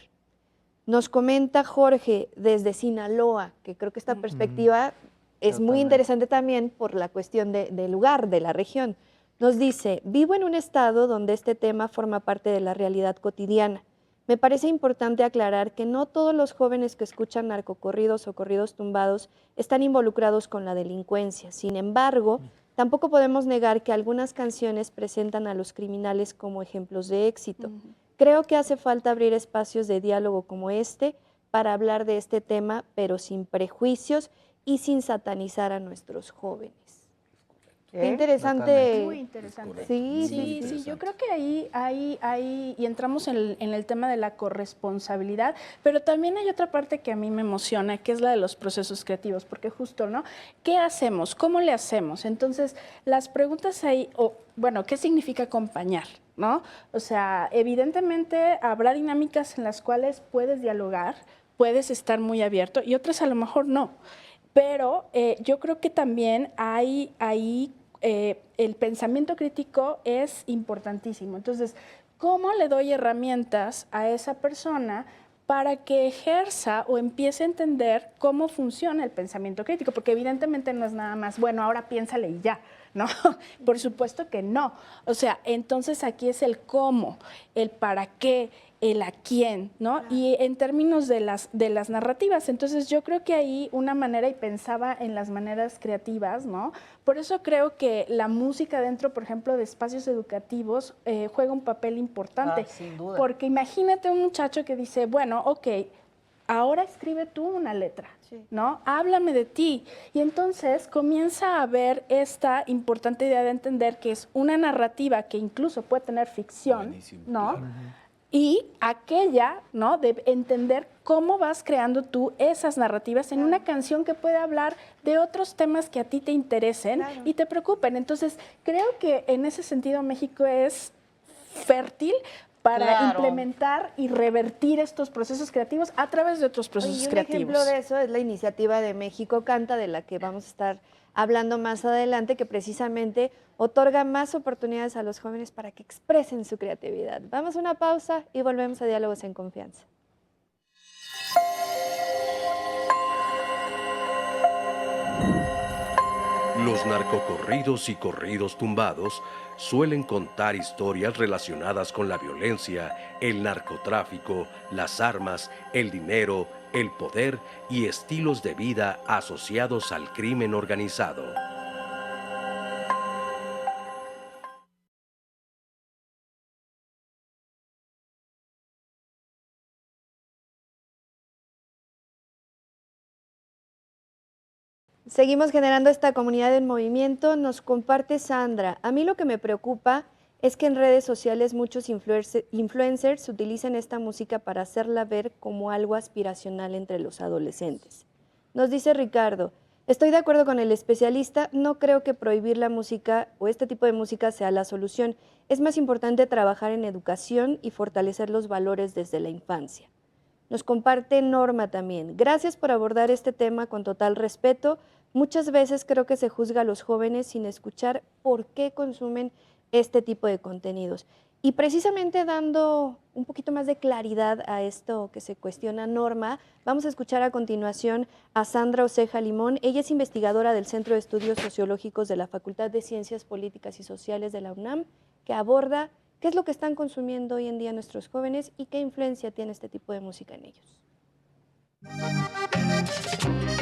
Nos comenta Jorge desde Sinaloa, que creo que esta perspectiva es muy interesante también por la cuestión del lugar, de la región. Nos dice, vivo en un estado donde este tema forma parte de la realidad cotidiana. Me parece importante aclarar que no todos los jóvenes que escuchan narcocorridos o corridos tumbados están involucrados con la delincuencia. Sin embargo, tampoco podemos negar que algunas canciones presentan a los criminales como ejemplos de éxito. Creo que hace falta abrir espacios de diálogo como este para hablar de este tema, pero sin prejuicios y sin satanizar a nuestros jóvenes. Qué interesante. Muy interesante. Sí, Sí, yo creo que ahí y entramos en el tema de la corresponsabilidad, pero también hay otra parte que a mí me emociona, que es la de los procesos creativos, porque justo, ¿no? ¿Qué hacemos? ¿Cómo le hacemos? Entonces, las preguntas ahí, bueno, ¿qué significa acompañar? ¿No? O sea, evidentemente habrá dinámicas en las cuales puedes dialogar, puedes estar muy abierto y otras a lo mejor no. Pero yo creo que también hay ahí el pensamiento crítico es importantísimo. Entonces, ¿cómo le doy herramientas a esa persona para que ejerza o empiece a entender cómo funciona el pensamiento crítico? Porque evidentemente no es nada más, bueno, ahora piénsale y ya, ¿no? Por supuesto que no. O sea, entonces aquí es el cómo, el para qué, el a quién, ¿no? Y en términos de las narrativas, entonces yo creo que ahí una manera, y pensaba en las maneras creativas, ¿no? Por eso creo que la música dentro, por ejemplo, de espacios educativos juega un papel importante. Sin duda. Porque imagínate un muchacho que dice, bueno, ok, ahora escribe tú una letra, ¿no? Háblame de ti. Y entonces comienza a ver esta importante idea de entender que es una narrativa que incluso puede tener ficción, Buenísimo, ¿no? claro. Y aquella, ¿no? De entender cómo vas creando tú esas narrativas en una canción que puede hablar de otros temas que a ti te interesen y te preocupen. Entonces, creo que en ese sentido México es fértil para implementar y revertir estos procesos creativos a través de otros procesos creativos. Un ejemplo de eso es la iniciativa de México Canta, de la que vamos a estar hablando más adelante, que precisamente otorga más oportunidades a los jóvenes para que expresen su creatividad. Vamos a una pausa y volvemos a Diálogos en Confianza. Los narcocorridos y corridos tumbados suelen contar historias relacionadas con la violencia, el narcotráfico, las armas, el dinero, el poder y estilos de vida asociados al crimen organizado. Seguimos generando esta comunidad en movimiento. Nos comparte Sandra. A mí lo que me preocupa es que en redes sociales muchos influencers utilizan esta música para hacerla ver como algo aspiracional entre los adolescentes. Nos dice Ricardo, estoy de acuerdo con el especialista, no creo que prohibir la música o este tipo de música sea la solución. Es más importante trabajar en educación y fortalecer los valores desde la infancia. Nos comparte Norma también. Gracias por abordar este tema con total respeto. Muchas veces creo que se juzga a los jóvenes sin escuchar por qué consumen este tipo de contenidos. Y precisamente dando un poquito más de claridad a esto que se cuestiona Norma, vamos a escuchar a continuación a Sandra Oceja Limón. Ella es investigadora del Centro de Estudios Sociológicos de la Facultad de Ciencias Políticas y Sociales de la UNAM, que aborda qué es lo que están consumiendo hoy en día nuestros jóvenes y qué influencia tiene este tipo de música en ellos.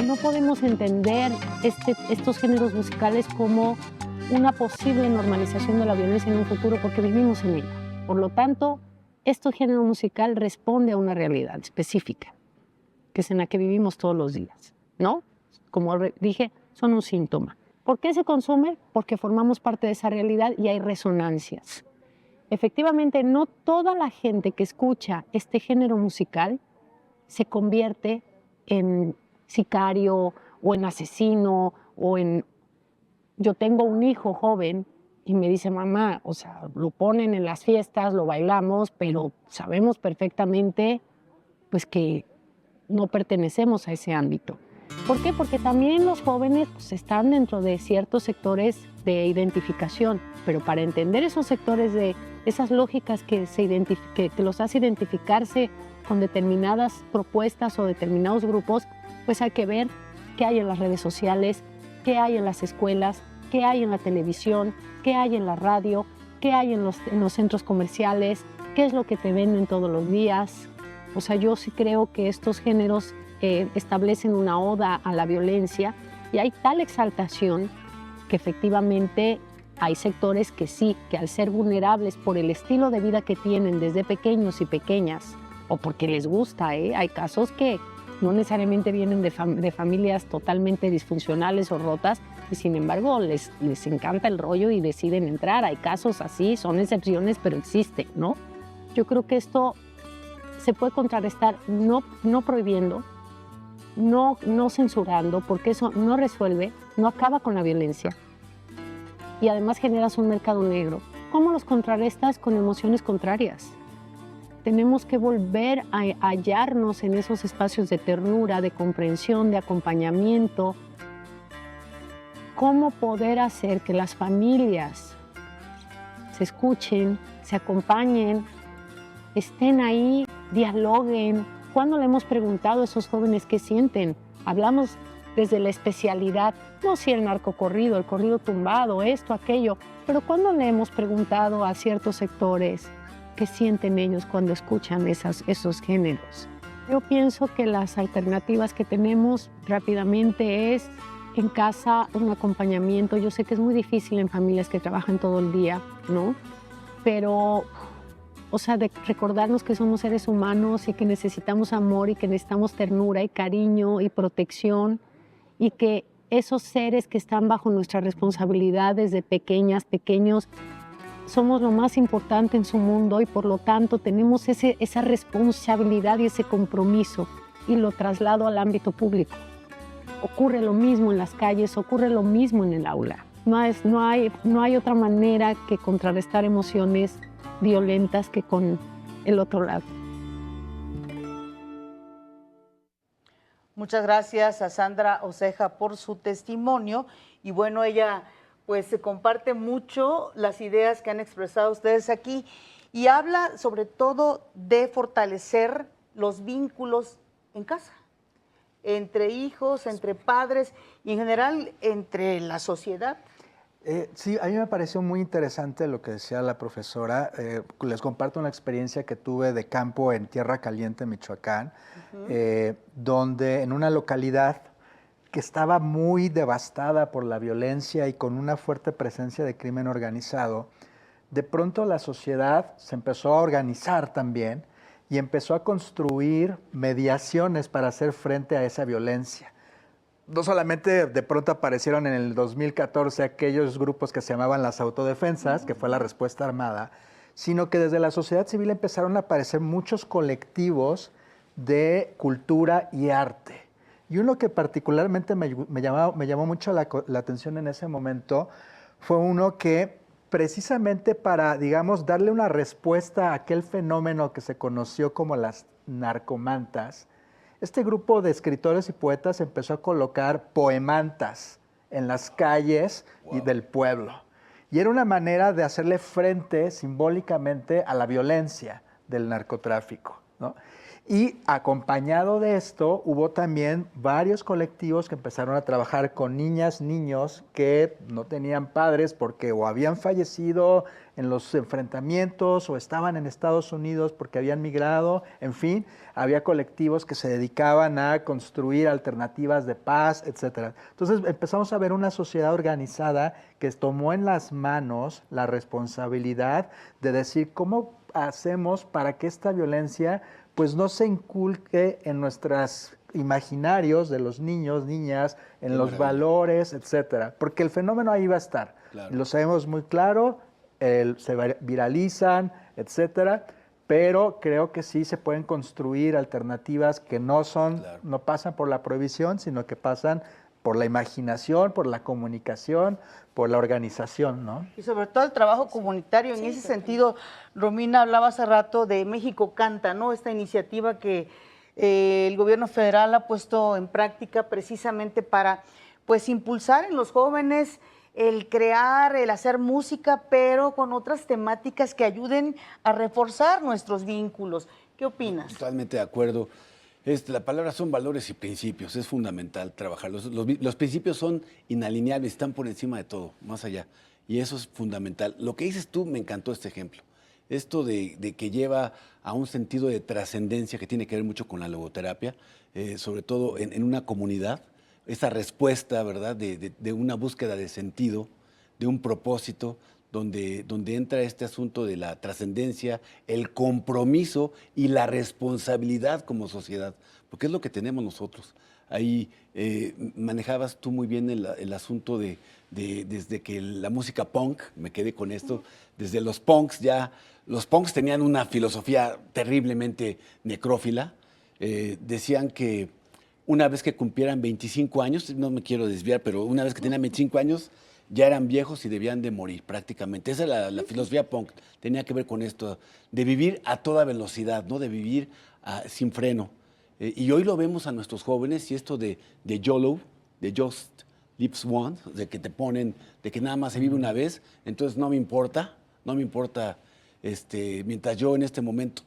No podemos entender estos géneros musicales como una posible normalización de la violencia en un futuro porque vivimos en ella. Por lo tanto, este género musical responde a una realidad específica, que es en la que vivimos todos los días, ¿no? Como dije, son un síntoma. ¿Por qué se consume? Porque formamos parte de esa realidad y hay resonancias. Efectivamente, no toda la gente que escucha este género musical se convierte en sicario o en asesino o en... Yo tengo un hijo joven y me dice, mamá, o sea, lo ponen en las fiestas, lo bailamos, pero sabemos perfectamente pues que no pertenecemos a ese ámbito. ¿Por qué? Porque también los jóvenes pues, están dentro de ciertos sectores de identificación, pero para entender esos sectores de esas lógicas que los hace identificarse con determinadas propuestas o determinados grupos, pues hay que ver qué hay en las redes sociales, qué hay en las escuelas, qué hay en la televisión, qué hay en la radio, qué hay en los centros comerciales, qué es lo que te venden todos los días. O sea, yo sí creo que estos géneros establecen una oda a la violencia y hay tal exaltación que efectivamente hay sectores que sí, que al ser vulnerables por el estilo de vida que tienen desde pequeños y pequeñas, o porque les gusta, ¿eh? Hay casos que no necesariamente vienen de familias totalmente disfuncionales o rotas, y sin embargo les encanta el rollo y deciden entrar. Hay casos así, son excepciones, pero existen, ¿no? Yo creo que esto se puede contrarrestar no prohibiendo, no censurando, porque eso no resuelve, no acaba con la violencia, y además generas un mercado negro. ¿Cómo los contrarrestas? Con emociones contrarias. Tenemos que volver a hallarnos en esos espacios de ternura, de comprensión, de acompañamiento. ¿Cómo poder hacer que las familias se escuchen, se acompañen, estén ahí, dialoguen? ¿Cuándo le hemos preguntado a esos jóvenes qué sienten? Hablamos desde la especialidad, no si el narcocorrido, el corrido tumbado, esto, aquello, pero ¿cuándo le hemos preguntado a ciertos sectores qué sienten ellos cuando escuchan esos géneros? Yo pienso que las alternativas que tenemos rápidamente es en casa un acompañamiento. Yo sé que es muy difícil en familias que trabajan todo el día, ¿no? Pero, o sea, de recordarnos que somos seres humanos y que necesitamos amor y que necesitamos ternura y cariño y protección, y que esos seres que están bajo nuestra responsabilidad desde pequeños, somos lo más importante en su mundo, y por lo tanto tenemos esa responsabilidad y ese compromiso, y lo traslado al ámbito público. Ocurre lo mismo en las calles, ocurre lo mismo en el aula. No hay otra manera que contrarrestar emociones violentas que con el otro lado. Muchas gracias a Sandra Oceja por su testimonio. Y bueno, ella pues se comparte mucho las ideas que han expresado ustedes aquí y habla sobre todo de fortalecer los vínculos en casa, entre hijos, entre padres y en general entre la sociedad. Sí, a mí me pareció muy interesante lo que decía la profesora. Les comparto una experiencia que tuve de campo en Tierra Caliente, Michoacán, donde en una localidad que estaba muy devastada por la violencia y con una fuerte presencia de crimen organizado, de pronto la sociedad se empezó a organizar también y empezó a construir mediaciones para hacer frente a esa violencia. No solamente de pronto aparecieron en el 2014 aquellos grupos que se llamaban las autodefensas, que fue la respuesta armada, sino que desde la sociedad civil empezaron a aparecer muchos colectivos de cultura y arte. Y uno que particularmente me llamó mucho la atención en ese momento fue uno que precisamente para, digamos, darle una respuesta a aquel fenómeno que se conoció como las narcomantas, este grupo de escritores y poetas empezó a colocar poemantas en las calles del pueblo. Y era una manera de hacerle frente simbólicamente a la violencia del narcotráfico, ¿no? Y acompañado de esto, hubo también varios colectivos que empezaron a trabajar con niñas, niños que no tenían padres porque o habían fallecido en los enfrentamientos o estaban en Estados Unidos porque habían migrado. En fin, había colectivos que se dedicaban a construir alternativas de paz, etc. Entonces empezamos a ver una sociedad organizada que tomó en las manos la responsabilidad de decir cómo hacemos para que esta violencia pues no se inculque en nuestros imaginarios de los niños, niñas, en los valores, etcétera. Porque el fenómeno ahí va a estar. Claro. Lo sabemos muy claro, se viralizan, etcétera, pero creo que sí se pueden construir alternativas que no pasan por la prohibición, sino que pasan por la imaginación, por la comunicación, por la organización, ¿no? Y sobre todo el trabajo comunitario. En ese sentido, Romina hablaba hace rato de México Canta, ¿no? Esta iniciativa que el gobierno federal ha puesto en práctica precisamente para, pues, impulsar en los jóvenes el crear, el hacer música, pero con otras temáticas que ayuden a reforzar nuestros vínculos. ¿Qué opinas? Totalmente de acuerdo. La palabra son valores y principios, es fundamental trabajarlos. Los principios son inalineables, están por encima de todo, más allá. Y eso es fundamental. Lo que dices tú, me encantó este ejemplo. Esto de que lleva a un sentido de trascendencia que tiene que ver mucho con la logoterapia, sobre todo en una comunidad, esa respuesta, ¿verdad?, de una búsqueda de sentido, de un propósito, donde entra este asunto de la trascendencia, el compromiso y la responsabilidad como sociedad, porque es lo que tenemos nosotros. Ahí manejabas tú muy bien el asunto desde que la música punk, me quedé con esto, desde los punks ya, los punks tenían una filosofía terriblemente necrófila, decían que una vez que cumplieran 25 años, no me quiero desviar, pero una vez que tenían 25 años, ya eran viejos y debían de morir prácticamente. Esa es la filosofía punk, tenía que ver con esto, de vivir a toda velocidad, ¿no? De vivir sin freno. Y hoy lo vemos a nuestros jóvenes y esto de YOLO, de Just Lives Once, de que te ponen, de que nada más se vive una vez, entonces no me importa, mientras yo en este momento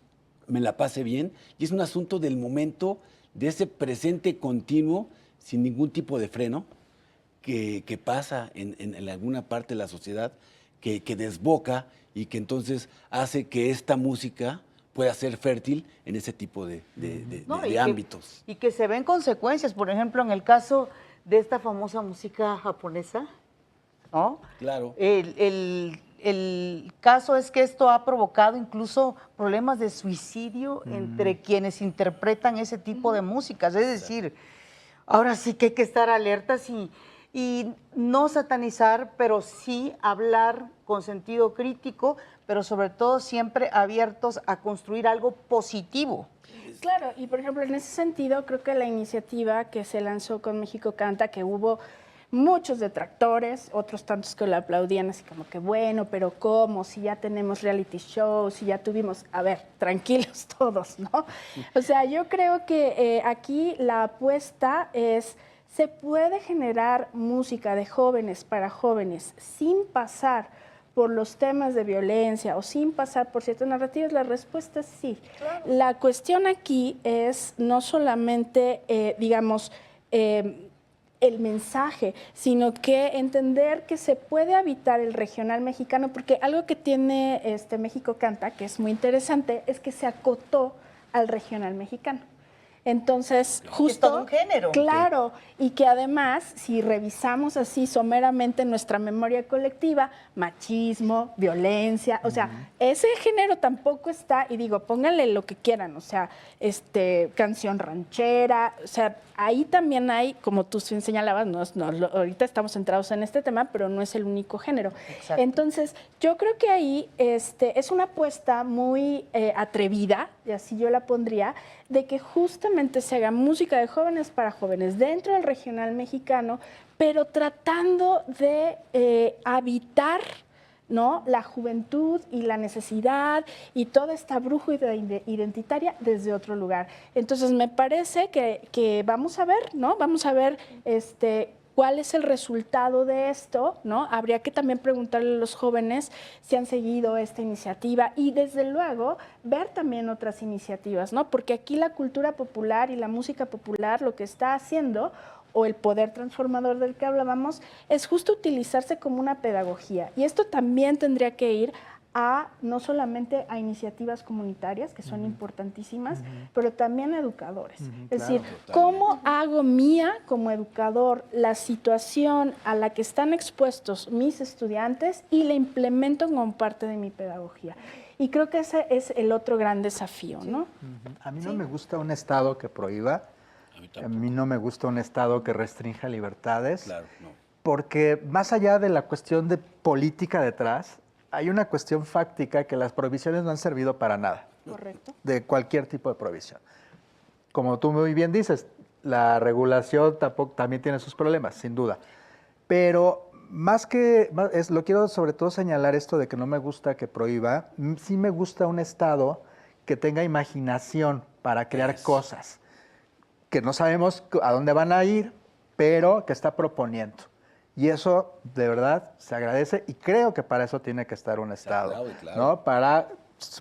me la pase bien. Y es un asunto del momento, de ese presente continuo, sin ningún tipo de freno, que pasa en alguna parte de la sociedad, que desboca y que entonces hace que esta música pueda ser fértil en ese tipo de ámbitos. Y que se ven consecuencias, por ejemplo, en el caso de esta famosa música japonesa, ¿no? Claro. El caso es que esto ha provocado incluso problemas de suicidio entre quienes interpretan ese tipo de músicas. Es decir, ahora sí que hay que estar alertas y no satanizar, pero sí hablar con sentido crítico, pero sobre todo siempre abiertos a construir algo positivo. Claro, y por ejemplo, en ese sentido, creo que la iniciativa que se lanzó con México Canta, que hubo muchos detractores, otros tantos que lo aplaudían, así como que bueno, pero ¿cómo? Si ya tenemos reality shows, si ya tuvimos, a ver, tranquilos todos, ¿no? O sea, yo creo que aquí la apuesta es, ¿se puede generar música de jóvenes para jóvenes sin pasar por los temas de violencia o sin pasar por ciertas narrativas? La respuesta es sí. Claro. La cuestión aquí es no solamente, el mensaje, sino que entender que se puede habitar el regional mexicano, porque algo que tiene México Canta, que es muy interesante, es que se acotó al regional mexicano. Entonces, justo... Es todo un género. Claro, y que además, si revisamos así someramente nuestra memoria colectiva, machismo, violencia, o sea, ese género tampoco está, y digo, pónganle lo que quieran, o sea, canción ranchera, o sea, ahí también hay, como tú señalabas, ahorita estamos centrados en este tema, pero no es el único género. Exacto. Entonces, yo creo que ahí es una apuesta muy atrevida, y así yo la pondría, de que justamente se haga música de jóvenes para jóvenes dentro del regional mexicano, pero tratando de habitar, ¿no?, la juventud y la necesidad y toda esta brújula identitaria desde otro lugar. Entonces, me parece que vamos a ver, ¿no? Vamos a ver cuál es el resultado de esto, ¿no? Habría que también preguntarle a los jóvenes si han seguido esta iniciativa y, desde luego, ver también otras iniciativas, ¿no? Porque aquí la cultura popular y la música popular lo que está haciendo, o el poder transformador del que hablábamos, es justo utilizarse como una pedagogía. Y esto también tendría que ir no solamente a iniciativas comunitarias, que son importantísimas, pero también a educadores. Es decir, ¿cómo hago mía como educador la situación a la que están expuestos mis estudiantes y la implemento como parte de mi pedagogía? Y creo que ese es el otro gran desafío, ¿no? A mí no me gusta un Estado que prohíba, a mí no me gusta un Estado que restrinja libertades, Claro, no. porque más allá de la cuestión de política detrás, hay una cuestión fáctica que las prohibiciones no han servido para nada. Correcto. De cualquier tipo de prohibición. Como tú muy bien dices, la regulación también tiene sus problemas, sin duda. Pero lo quiero sobre todo señalar esto de que no me gusta que prohíba. Sí me gusta un Estado que tenga imaginación para crear cosas, que no sabemos a dónde van a ir, pero que está proponiendo. Y eso, de verdad, se agradece y creo que para eso tiene que estar un Estado, claro. ¿no? Para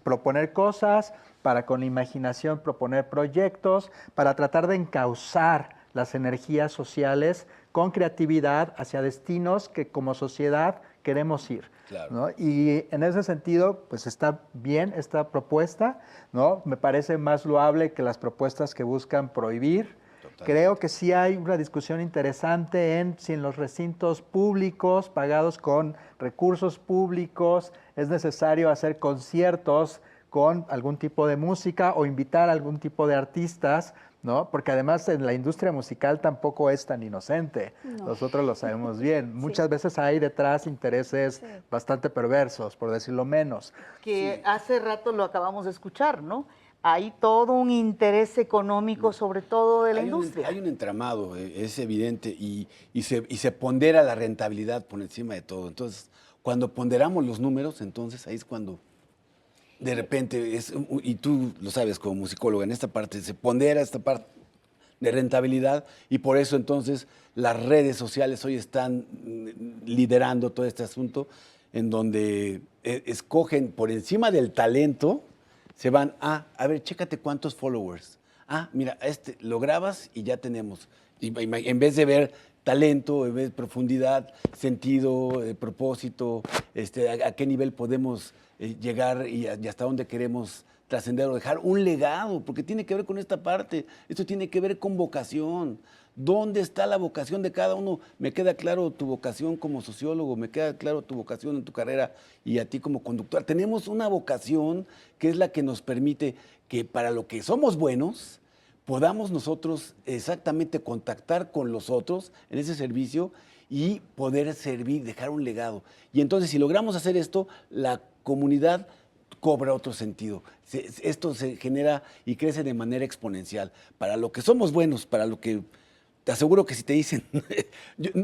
proponer cosas, para con imaginación proponer proyectos, para tratar de encauzar las energías sociales con creatividad hacia destinos que como sociedad queremos ir. Claro. ¿No? Y en ese sentido, pues está bien esta propuesta, ¿no? Me parece más loable que las propuestas que buscan prohibir, Total. Creo que sí hay una discusión interesante en si en los recintos públicos, pagados con recursos públicos, es necesario hacer conciertos con algún tipo de música o invitar a algún tipo de artistas, ¿no? Porque además en la industria musical tampoco es tan inocente. No. Nosotros lo sabemos bien. Muchas veces hay detrás intereses bastante perversos, por decirlo menos. Que hace rato lo acabamos de escuchar, ¿no? Hay todo un interés económico, sobre todo de la industria. Hay un entramado, es evidente, y se pondera la rentabilidad por encima de todo. Entonces, cuando ponderamos los números, entonces ahí es cuando de repente, y tú lo sabes como musicóloga, en esta parte se pondera esta parte de rentabilidad, y por eso entonces las redes sociales hoy están liderando todo este asunto, en donde escogen por encima del talento, se van a ver, chécate cuántos followers. Mira, lo grabas y ya tenemos. Y en vez de ver talento, en vez de profundidad, sentido, propósito, a qué nivel podemos llegar y hasta dónde queremos trascender o dejar un legado, porque tiene que ver con esta parte. Esto tiene que ver con vocación. ¿Dónde está la vocación de cada uno? Me queda claro tu vocación como sociólogo, me queda claro tu vocación en tu carrera y a ti como conductor. Tenemos una vocación que es la que nos permite que para lo que somos buenos, podamos nosotros exactamente contactar con los otros en ese servicio y poder servir, dejar un legado. Y entonces, si logramos hacer esto, la comunidad cobra otro sentido. Esto se genera y crece de manera exponencial. Para lo que somos buenos, para lo que... Te aseguro que si te dicen,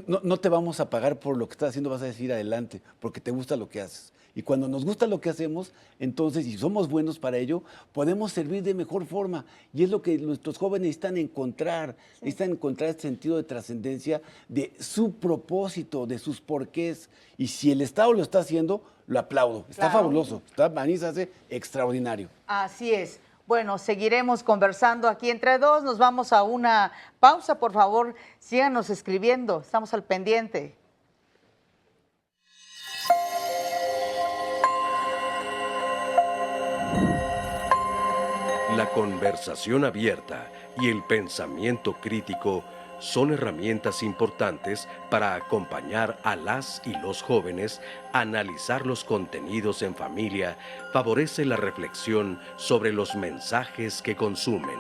no te vamos a pagar por lo que estás haciendo, vas a decir adelante, porque te gusta lo que haces. Y cuando nos gusta lo que hacemos, entonces, si somos buenos para ello, podemos servir de mejor forma. Y es lo que nuestros jóvenes necesitan encontrar. Necesitan encontrar este sentido de trascendencia, de su propósito, de sus porqués. Y si el Estado lo está haciendo, lo aplaudo. Está fabuloso. Manisa hace extraordinario. Así es. Bueno, seguiremos conversando aquí entre dos. Nos vamos a una pausa, por favor. Síganos escribiendo. Estamos al pendiente. La conversación abierta y el pensamiento crítico son herramientas importantes para acompañar a las y los jóvenes a analizar los contenidos en familia, favorece la reflexión sobre los mensajes que consumen.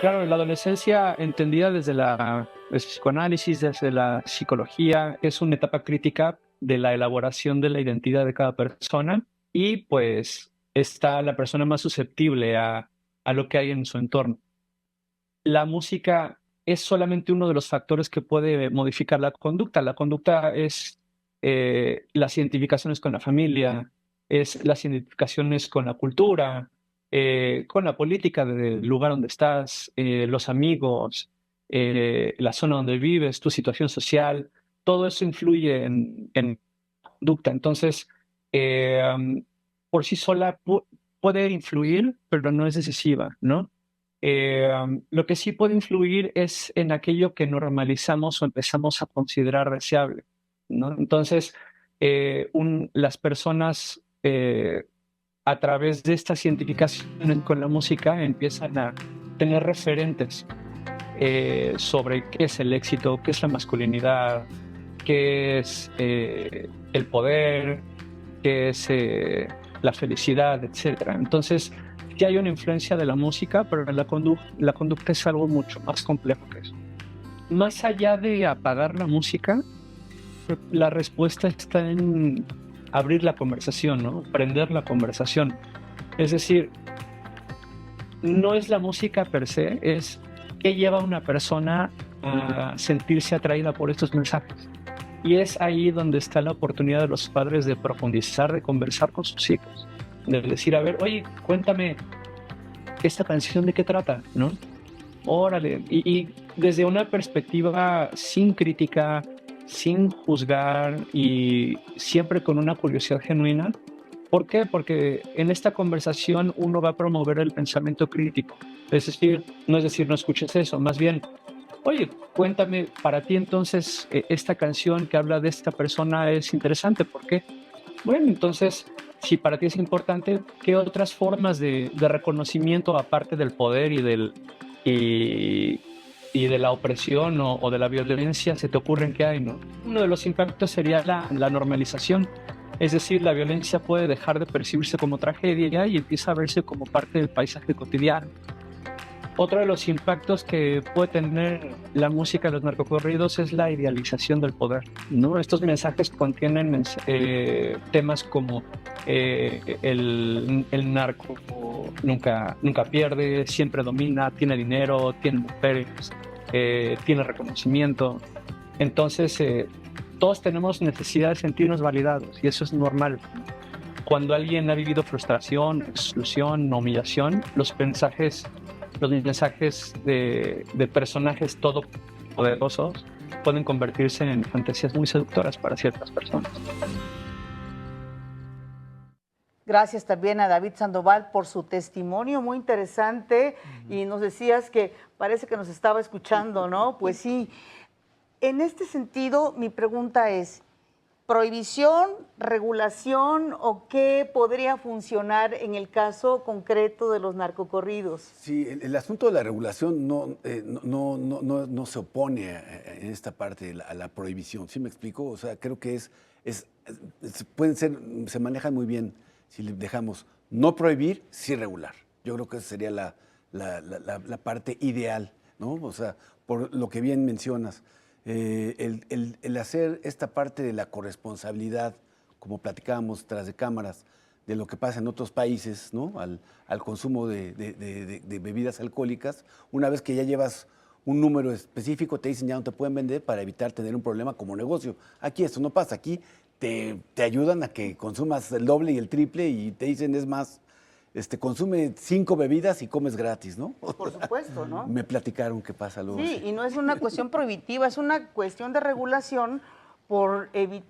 Claro, la adolescencia entendida desde el psicoanálisis, desde la psicología, es una etapa crítica de la elaboración de la identidad de cada persona y pues está la persona más susceptible a lo que hay en su entorno. La música es solamente uno de los factores que puede modificar la conducta. La conducta es las identificaciones con la familia, es las identificaciones con la cultura, con la política del lugar donde estás, los amigos, la zona donde vives, tu situación social, todo eso influye en la conducta. Entonces, por sí sola puede influir, pero no es decisiva, ¿no? Lo que sí puede influir es en aquello que normalizamos o empezamos a considerar deseable, ¿no? Entonces, las personas a través de estas identificaciones con la música empiezan a tener referentes sobre qué es el éxito, qué es la masculinidad, qué es el poder, qué es la felicidad, etc. Entonces, sí hay una influencia de la música, pero la conducta es algo mucho más complejo que eso. Más allá de apagar la música, la respuesta está en abrir la conversación, ¿no? Prender la conversación. Es decir, no es la música per se, es qué lleva a una persona a sentirse atraída por estos mensajes. Y es ahí donde está la oportunidad de los padres de profundizar, de conversar con sus hijos, de decir, a ver, oye, cuéntame, ¿esta canción de qué trata? ¿No? Órale. Y desde una perspectiva sin crítica, sin juzgar y siempre con una curiosidad genuina. ¿Por qué? Porque en esta conversación uno va a promover el pensamiento crítico. Es decir, no escuches eso, más bien oye, cuéntame, para ti entonces esta canción que habla de esta persona es interesante, ¿por qué? Bueno, entonces, si para ti es importante, ¿qué otras formas de reconocimiento, aparte del poder y, y de la opresión o de la violencia, se te ocurren que hay, ¿no? Uno de los impactos sería la normalización. Es decir, la violencia puede dejar de percibirse como tragedia y empieza a verse como parte del paisaje cotidiano. Otro de los impactos que puede tener la música de los narcocorridos es la idealización del poder, ¿no? Estos mensajes contienen temas como el narco nunca pierde, siempre domina, tiene dinero, tiene mujeres, tiene reconocimiento. Entonces, todos tenemos necesidad de sentirnos validados y eso es normal. Cuando alguien ha vivido frustración, exclusión, humillación, los mensajes de personajes todopoderosos pueden convertirse en fantasías muy seductoras para ciertas personas. Gracias también a David Sandoval por su testimonio muy interesante y nos decías que parece que nos estaba escuchando, ¿no? Pues sí. En este sentido, mi pregunta es, ¿prohibición, regulación o qué podría funcionar en el caso concreto de los narcocorridos? Sí, el asunto de la regulación no se opone en esta parte a la prohibición. ¿Sí me explico? O sea, creo que se manejan muy bien si le dejamos no prohibir, sí regular. Yo creo que esa sería la parte ideal, ¿no? O sea, por lo que bien mencionas. El hacer esta parte de la corresponsabilidad, como platicábamos tras de cámaras, de lo que pasa en otros países, ¿no? Al consumo de bebidas alcohólicas, una vez que ya llevas un número específico, te dicen ya no te pueden vender para evitar tener un problema como negocio. Aquí esto no pasa, aquí te ayudan a que consumas el doble y el triple y te dicen es más, consume 5 bebidas y comes gratis, ¿no? Por supuesto, ¿no? Me platicaron qué pasa luego. Sí, y no es una cuestión prohibitiva, es una cuestión de regulación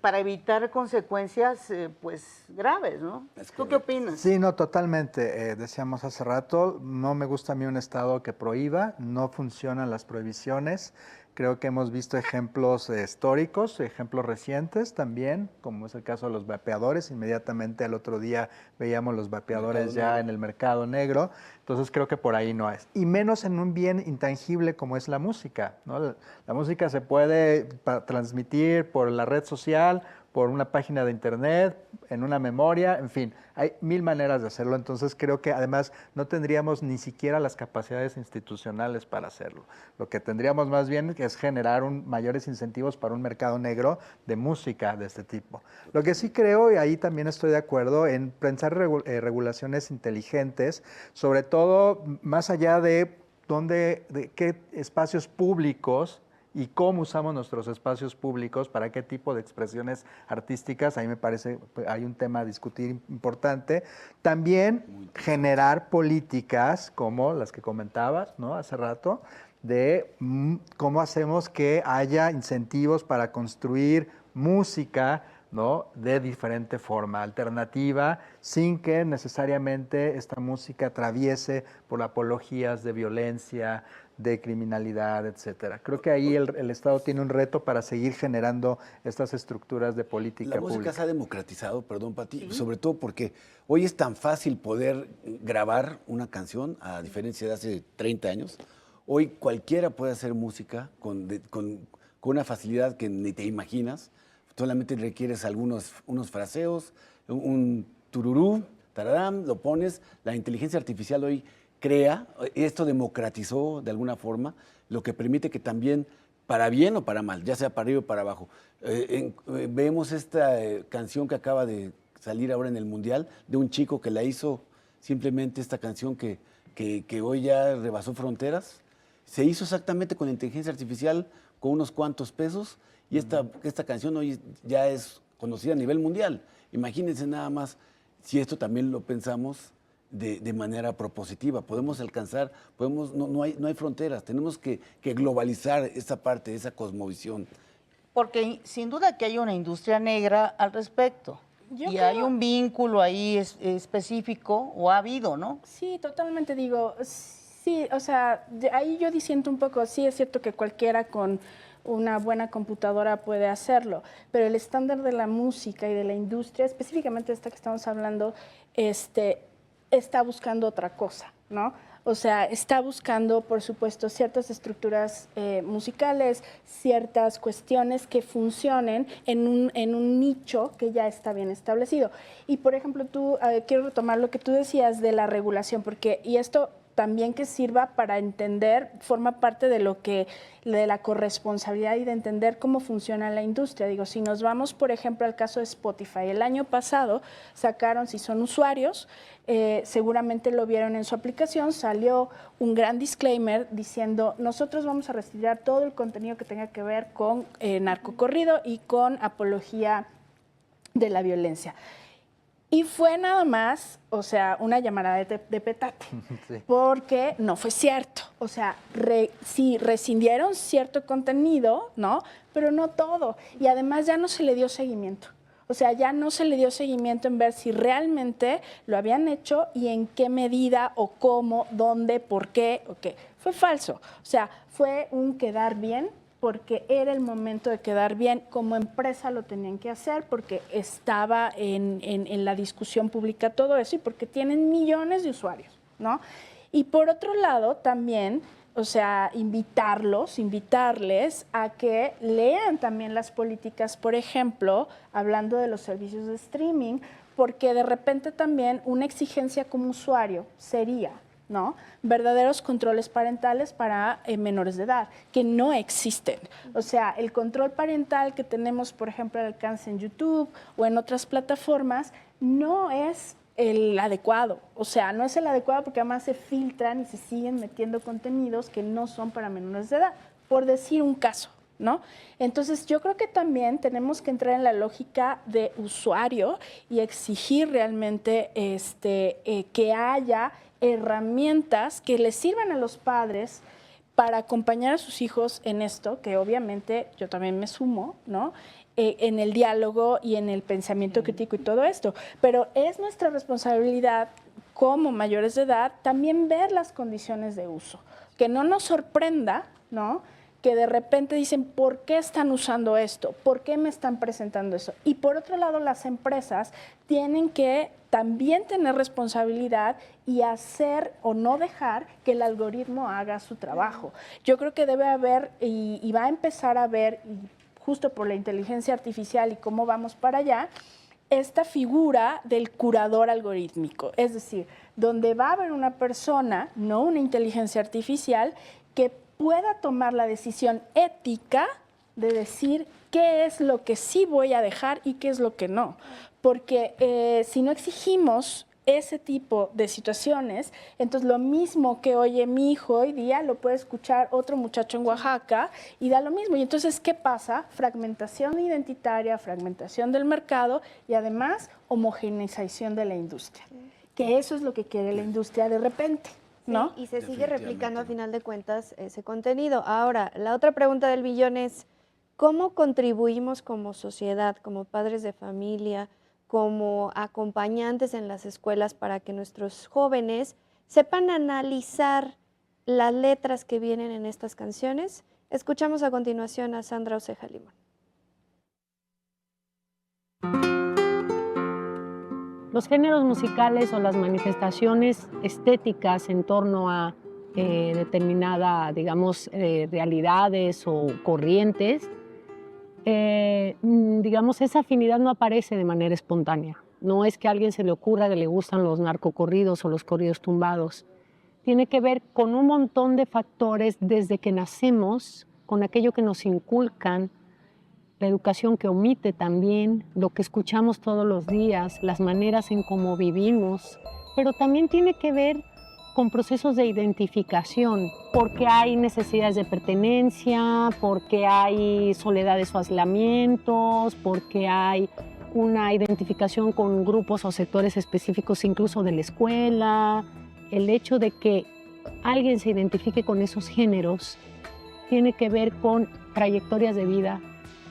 para evitar consecuencias pues graves, ¿no? ¿Tú qué opinas? Sí, no, totalmente. Decíamos hace rato, no me gusta a mí un Estado que prohíba, no funcionan las prohibiciones. Creo que hemos visto ejemplos históricos, ejemplos recientes también, como es el caso de los vapeadores. Inmediatamente al otro día veíamos los vapeadores ya en el mercado negro. Entonces creo que por ahí no es. Y menos en un bien intangible como es la música, ¿no? La música se puede transmitir por la red social, por una página de internet, en una memoria, en fin, hay 1000 maneras de hacerlo. Entonces creo que además no tendríamos ni siquiera las capacidades institucionales para hacerlo. Lo que tendríamos más bien es generar mayores incentivos para un mercado negro de música de este tipo. Lo que sí creo, y ahí también estoy de acuerdo, en pensar regulaciones inteligentes, sobre todo más allá de qué espacios públicos y cómo usamos nuestros espacios públicos, para qué tipo de expresiones artísticas, ahí me parece hay un tema a discutir importante. También generar políticas como las que comentabas, ¿no? Hace rato, de cómo hacemos que haya incentivos para construir música, ¿no? De diferente forma, alternativa, sin que necesariamente esta música atraviese por apologías de violencia, de criminalidad, etcétera. Creo que ahí el Estado tiene un reto para seguir generando estas estructuras de política pública. La música se ha democratizado, perdón, Pati, sobre todo porque hoy es tan fácil poder grabar una canción, a diferencia de hace 30 años. Hoy cualquiera puede hacer música con una facilidad que ni te imaginas. Solamente requieres unos fraseos, un tururú, tararán, lo pones. La inteligencia artificial hoy crea, esto democratizó de alguna forma, lo que permite que también, para bien o para mal, ya sea para arriba o para abajo, vemos esta canción que acaba de salir ahora en el Mundial, de un chico que la hizo, simplemente esta canción que hoy ya rebasó fronteras, se hizo exactamente con inteligencia artificial, con unos cuantos pesos, y esta canción hoy ya es conocida a nivel mundial. Imagínense nada más si esto también lo pensamos de manera propositiva. Podemos alcanzar, no hay fronteras, tenemos que globalizar esa parte, esa cosmovisión. Porque sin duda que hay una industria negra al respecto. Hay un vínculo ahí específico, o ha habido, ¿no? Sí, totalmente. Digo, Sí, o sea, ahí yo disiento un poco. Sí, es cierto que cualquiera con una buena computadora puede hacerlo, pero el estándar de la música y de la industria, específicamente esta que estamos hablando, está buscando otra cosa, ¿no? O sea, está buscando, por supuesto, ciertas estructuras musicales, ciertas cuestiones que funcionen en un nicho que ya está bien establecido. Y, por ejemplo, quiero retomar lo que tú decías de la regulación, porque, y esto también que sirva para entender, forma parte de de la corresponsabilidad y de entender cómo funciona la industria. Digo, si nos vamos, por ejemplo, al caso de Spotify, el año pasado sacaron, si son usuarios, seguramente lo vieron en su aplicación, salió un gran disclaimer diciendo, nosotros vamos a retirar todo el contenido que tenga que ver con narcocorrido y con apología de la violencia. Y fue nada más, o sea, una llamada de petate, sí, porque no fue cierto. O sea, sí, rescindieron cierto contenido, ¿no? Pero no todo. Y además ya no se le dio seguimiento. O sea, ya no se le dio seguimiento en ver si realmente lo habían hecho y en qué medida o cómo, dónde, por qué, o qué. Fue falso. O sea, fue un quedar bien, porque era el momento de quedar bien, como empresa lo tenían que hacer, porque estaba en la discusión pública todo eso y porque tienen millones de usuarios, ¿no? Y por otro lado, también, o sea, invitarles a que lean también las políticas, por ejemplo, hablando de los servicios de streaming, porque de repente también una exigencia como usuario sería, ¿no?, verdaderos controles parentales para menores de edad, que no existen. O sea, el control parental que tenemos, por ejemplo, al alcance en YouTube o en otras plataformas, no es el adecuado. O sea, no es el adecuado porque además se filtran y se siguen metiendo contenidos que no son para menores de edad, por decir un caso, ¿no? Entonces, yo creo que también tenemos que entrar en la lógica de usuario y exigir realmente que haya herramientas que les sirvan a los padres para acompañar a sus hijos en esto, que obviamente yo también me sumo, ¿no?, en el diálogo y en el pensamiento crítico y todo esto. Pero es nuestra responsabilidad como mayores de edad también ver las condiciones de uso. Que no nos sorprenda, ¿no?, que de repente dicen, ¿por qué están usando esto? ¿Por qué me están presentando eso? Y por otro lado, las empresas tienen que también tener responsabilidad y hacer o no dejar que el algoritmo haga su trabajo. Yo creo que debe haber y va a empezar a haber, justo por la inteligencia artificial y cómo vamos para allá, esta figura del curador algorítmico. Es decir, donde va a haber una persona, no una inteligencia artificial, que pueda tomar la decisión ética de decir qué es lo que sí voy a dejar y qué es lo que no. Porque si no exigimos ese tipo de situaciones, entonces lo mismo que oye mi hijo hoy día lo puede escuchar otro muchacho en Oaxaca y da lo mismo. Y entonces, ¿qué pasa? Fragmentación identitaria, fragmentación del mercado y además homogeneización de la industria. Que eso es lo que quiere la industria de repente, ¿no? Sí, y se sigue replicando a final de cuentas ese contenido. Ahora, la otra pregunta del billón es, ¿cómo contribuimos como sociedad, como padres de familia, como acompañantes en las escuelas para que nuestros jóvenes sepan analizar las letras que vienen en estas canciones? Escuchamos a continuación a Sandra Oceja Limón. Los géneros musicales o las manifestaciones estéticas en torno a determinada, digamos, realidades o corrientes, digamos, esa afinidad no aparece de manera espontánea. No es que a alguien se le ocurra que le gustan los narcocorridos o los corridos tumbados. Tiene que ver con un montón de factores desde que nacemos, con aquello que nos inculcan, la educación que omite también, lo que escuchamos todos los días, las maneras en cómo vivimos, pero también tiene que ver con procesos de identificación, porque hay necesidades de pertenencia, porque hay soledades o aislamientos, porque hay una identificación con grupos o sectores específicos incluso de la escuela. El hecho de que alguien se identifique con esos géneros tiene que ver con trayectorias de vida,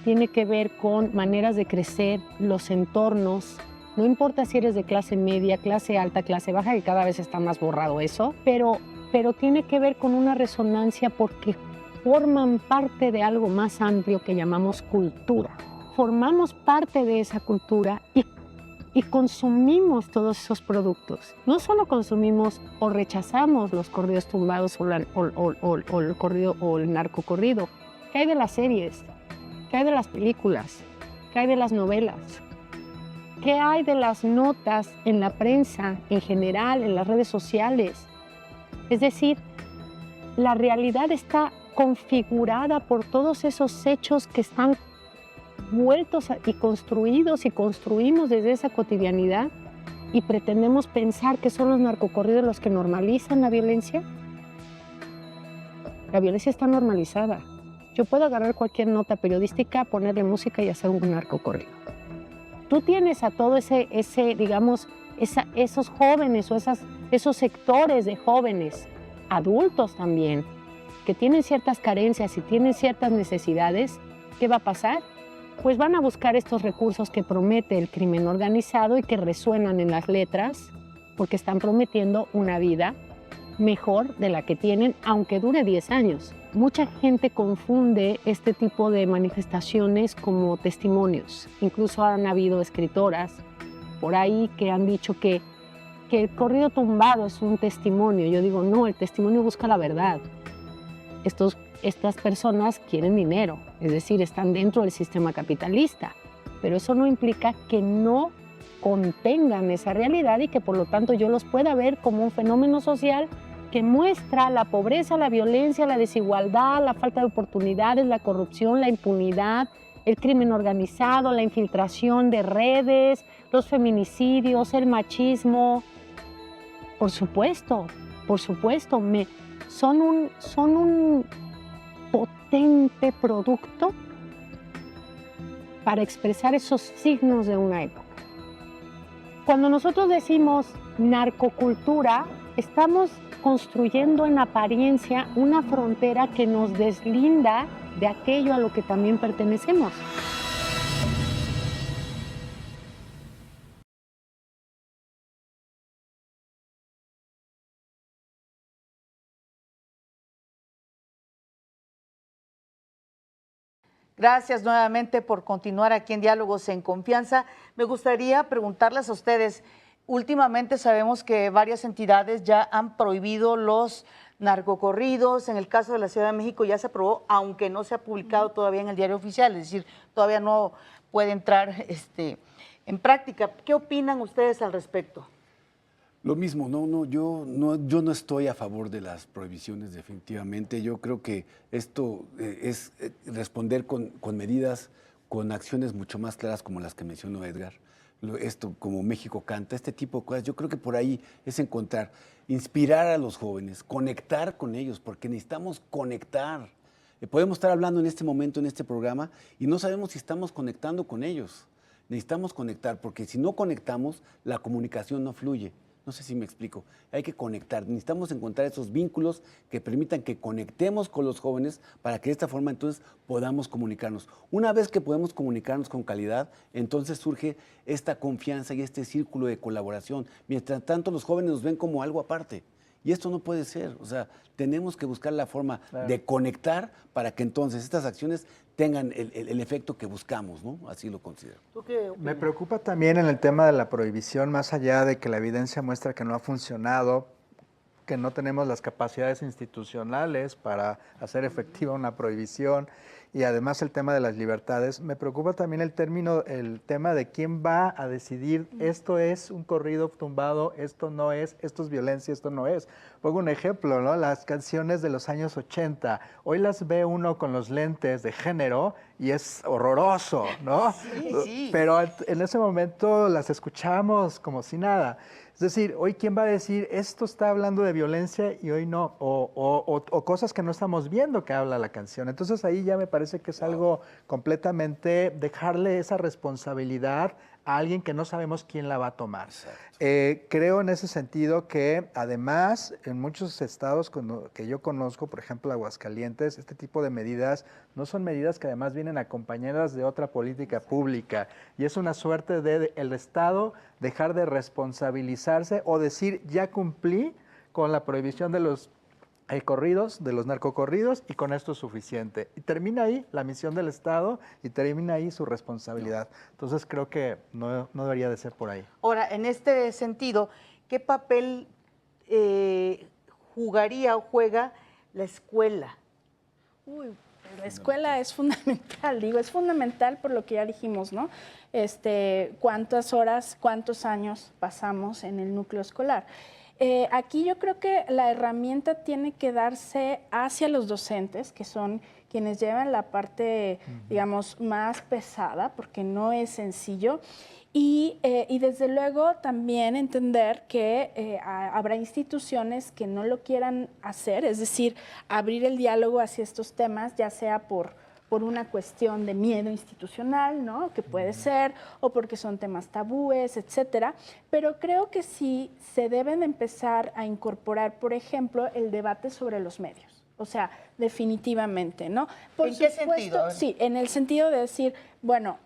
tiene que ver con maneras de crecer, los entornos. No importa si eres de clase media, clase alta, clase baja, que cada vez está más borrado eso, pero pero tiene que ver con una resonancia porque forman parte de algo más amplio que llamamos cultura. Formamos parte de esa cultura y consumimos todos esos productos. No solo consumimos o rechazamos los corridos tumbados o el corrido o el narcocorrido. ¿Qué hay de las series? ¿Qué hay de las películas? ¿Qué hay de las novelas? ¿Qué hay de las notas en la prensa, en general, en las redes sociales? Es decir, la realidad está configurada por todos esos hechos que están vueltos y construidos y construimos desde esa cotidianidad y pretendemos pensar que son los narcocorridos los que normalizan la violencia. La violencia está normalizada. Yo puedo agarrar cualquier nota periodística, ponerle música y hacer un narcocorrido. Tú tienes a todo digamos, esos jóvenes o esos sectores de jóvenes, adultos también, que tienen ciertas carencias y tienen ciertas necesidades. ¿Qué va a pasar? Pues van a buscar estos recursos que promete el crimen organizado y que resuenan en las letras, porque están prometiendo una vida mejor de la que tienen, aunque dure 10 años. Mucha gente confunde este tipo de manifestaciones como testimonios. Incluso han habido escritoras por ahí que han dicho que el corrido tumbado es un testimonio. Yo digo, no, el testimonio busca la verdad. Estas personas quieren dinero, es decir, están dentro del sistema capitalista, pero eso no implica que no contengan esa realidad y que por lo tanto yo los pueda ver como un fenómeno social que muestra la pobreza, la violencia, la desigualdad, la falta de oportunidades, la corrupción, la impunidad, el crimen organizado, la infiltración de redes, los feminicidios, el machismo. Por supuesto, son un potente producto para expresar esos signos de una época. Cuando nosotros decimos narcocultura, estamos construyendo en apariencia una frontera que nos deslinda de aquello a lo que también pertenecemos. Gracias nuevamente por continuar aquí en Diálogos en Confianza. Me gustaría preguntarles a ustedes, últimamente sabemos que varias entidades ya han prohibido los narcocorridos. En el caso de la Ciudad de México ya se aprobó, aunque no se ha publicado todavía en el diario oficial, es decir, todavía no puede entrar en práctica. ¿Qué opinan ustedes al respecto? Lo mismo, yo no estoy a favor de las prohibiciones definitivamente. Yo creo que esto es responder con medidas, con acciones mucho más claras como las que mencionó Edgar. Esto como México Canta, este tipo de cosas. Yo creo que por ahí es encontrar, inspirar a los jóvenes, conectar con ellos, porque necesitamos conectar. Podemos estar hablando en este momento, en este programa, y no sabemos si estamos conectando con ellos. Necesitamos conectar, porque si no conectamos, la comunicación no fluye. No sé si me explico. Hay que conectar. Necesitamos encontrar esos vínculos que permitan que conectemos con los jóvenes para que de esta forma entonces podamos comunicarnos. Una vez que podemos comunicarnos con calidad, entonces surge esta confianza y este círculo de colaboración. Mientras tanto, los jóvenes nos ven como algo aparte. Y esto no puede ser. O sea, tenemos que buscar la forma de conectar para que entonces estas acciones tengan el efecto que buscamos, ¿no? Así lo considero. ¿Tú qué opinas? Me preocupa también en el tema de la prohibición, más allá de que la evidencia muestra que no ha funcionado, que no tenemos las capacidades institucionales para hacer efectiva una prohibición y además el tema de las libertades. Me preocupa también el tema de quién va a decidir esto es un corrido tumbado, esto no es, esto es violencia, esto no es. Pongo un ejemplo, ¿no? Las canciones de los años 80, hoy las ve uno con los lentes de género y es horroroso, ¿no? Sí. Pero en ese momento las escuchamos como si nada. Es decir, hoy quién va a decir esto está hablando de violencia y hoy no, o cosas que no estamos viendo que habla la canción. Entonces ahí ya me parece que es algo completamente dejarle esa responsabilidad a alguien que no sabemos quién la va a tomar. Creo en ese sentido que además en muchos estados que yo conozco, por ejemplo Aguascalientes, este tipo de medidas no son medidas que además vienen acompañadas de otra política pública y es una suerte de el Estado dejar de responsabilizarse o decir ya cumplí con la prohibición de los hay corridos, de los narcocorridos, y con esto es suficiente. Y termina ahí la misión del Estado y termina ahí su responsabilidad. Entonces creo que no debería de ser por ahí. Ahora, en este sentido, ¿qué papel jugaría o juega la escuela? Uy, la escuela es fundamental, es fundamental por lo que ya dijimos, ¿no? Cuántas horas, cuántos años pasamos en el núcleo escolar. Aquí yo creo que la herramienta tiene que darse hacia los docentes, que son quienes llevan la parte, digamos, más pesada, porque no es sencillo. Y desde luego también entender que habrá instituciones que no lo quieran hacer, es decir, abrir el diálogo hacia estos temas, ya sea por una cuestión de miedo institucional, ¿no? Que puede ser, o porque son temas tabúes, etcétera. Pero creo que sí se deben empezar a incorporar, por ejemplo, el debate sobre los medios. O sea, definitivamente, ¿no? ¿En qué sentido? Sí, en el sentido de decir, bueno,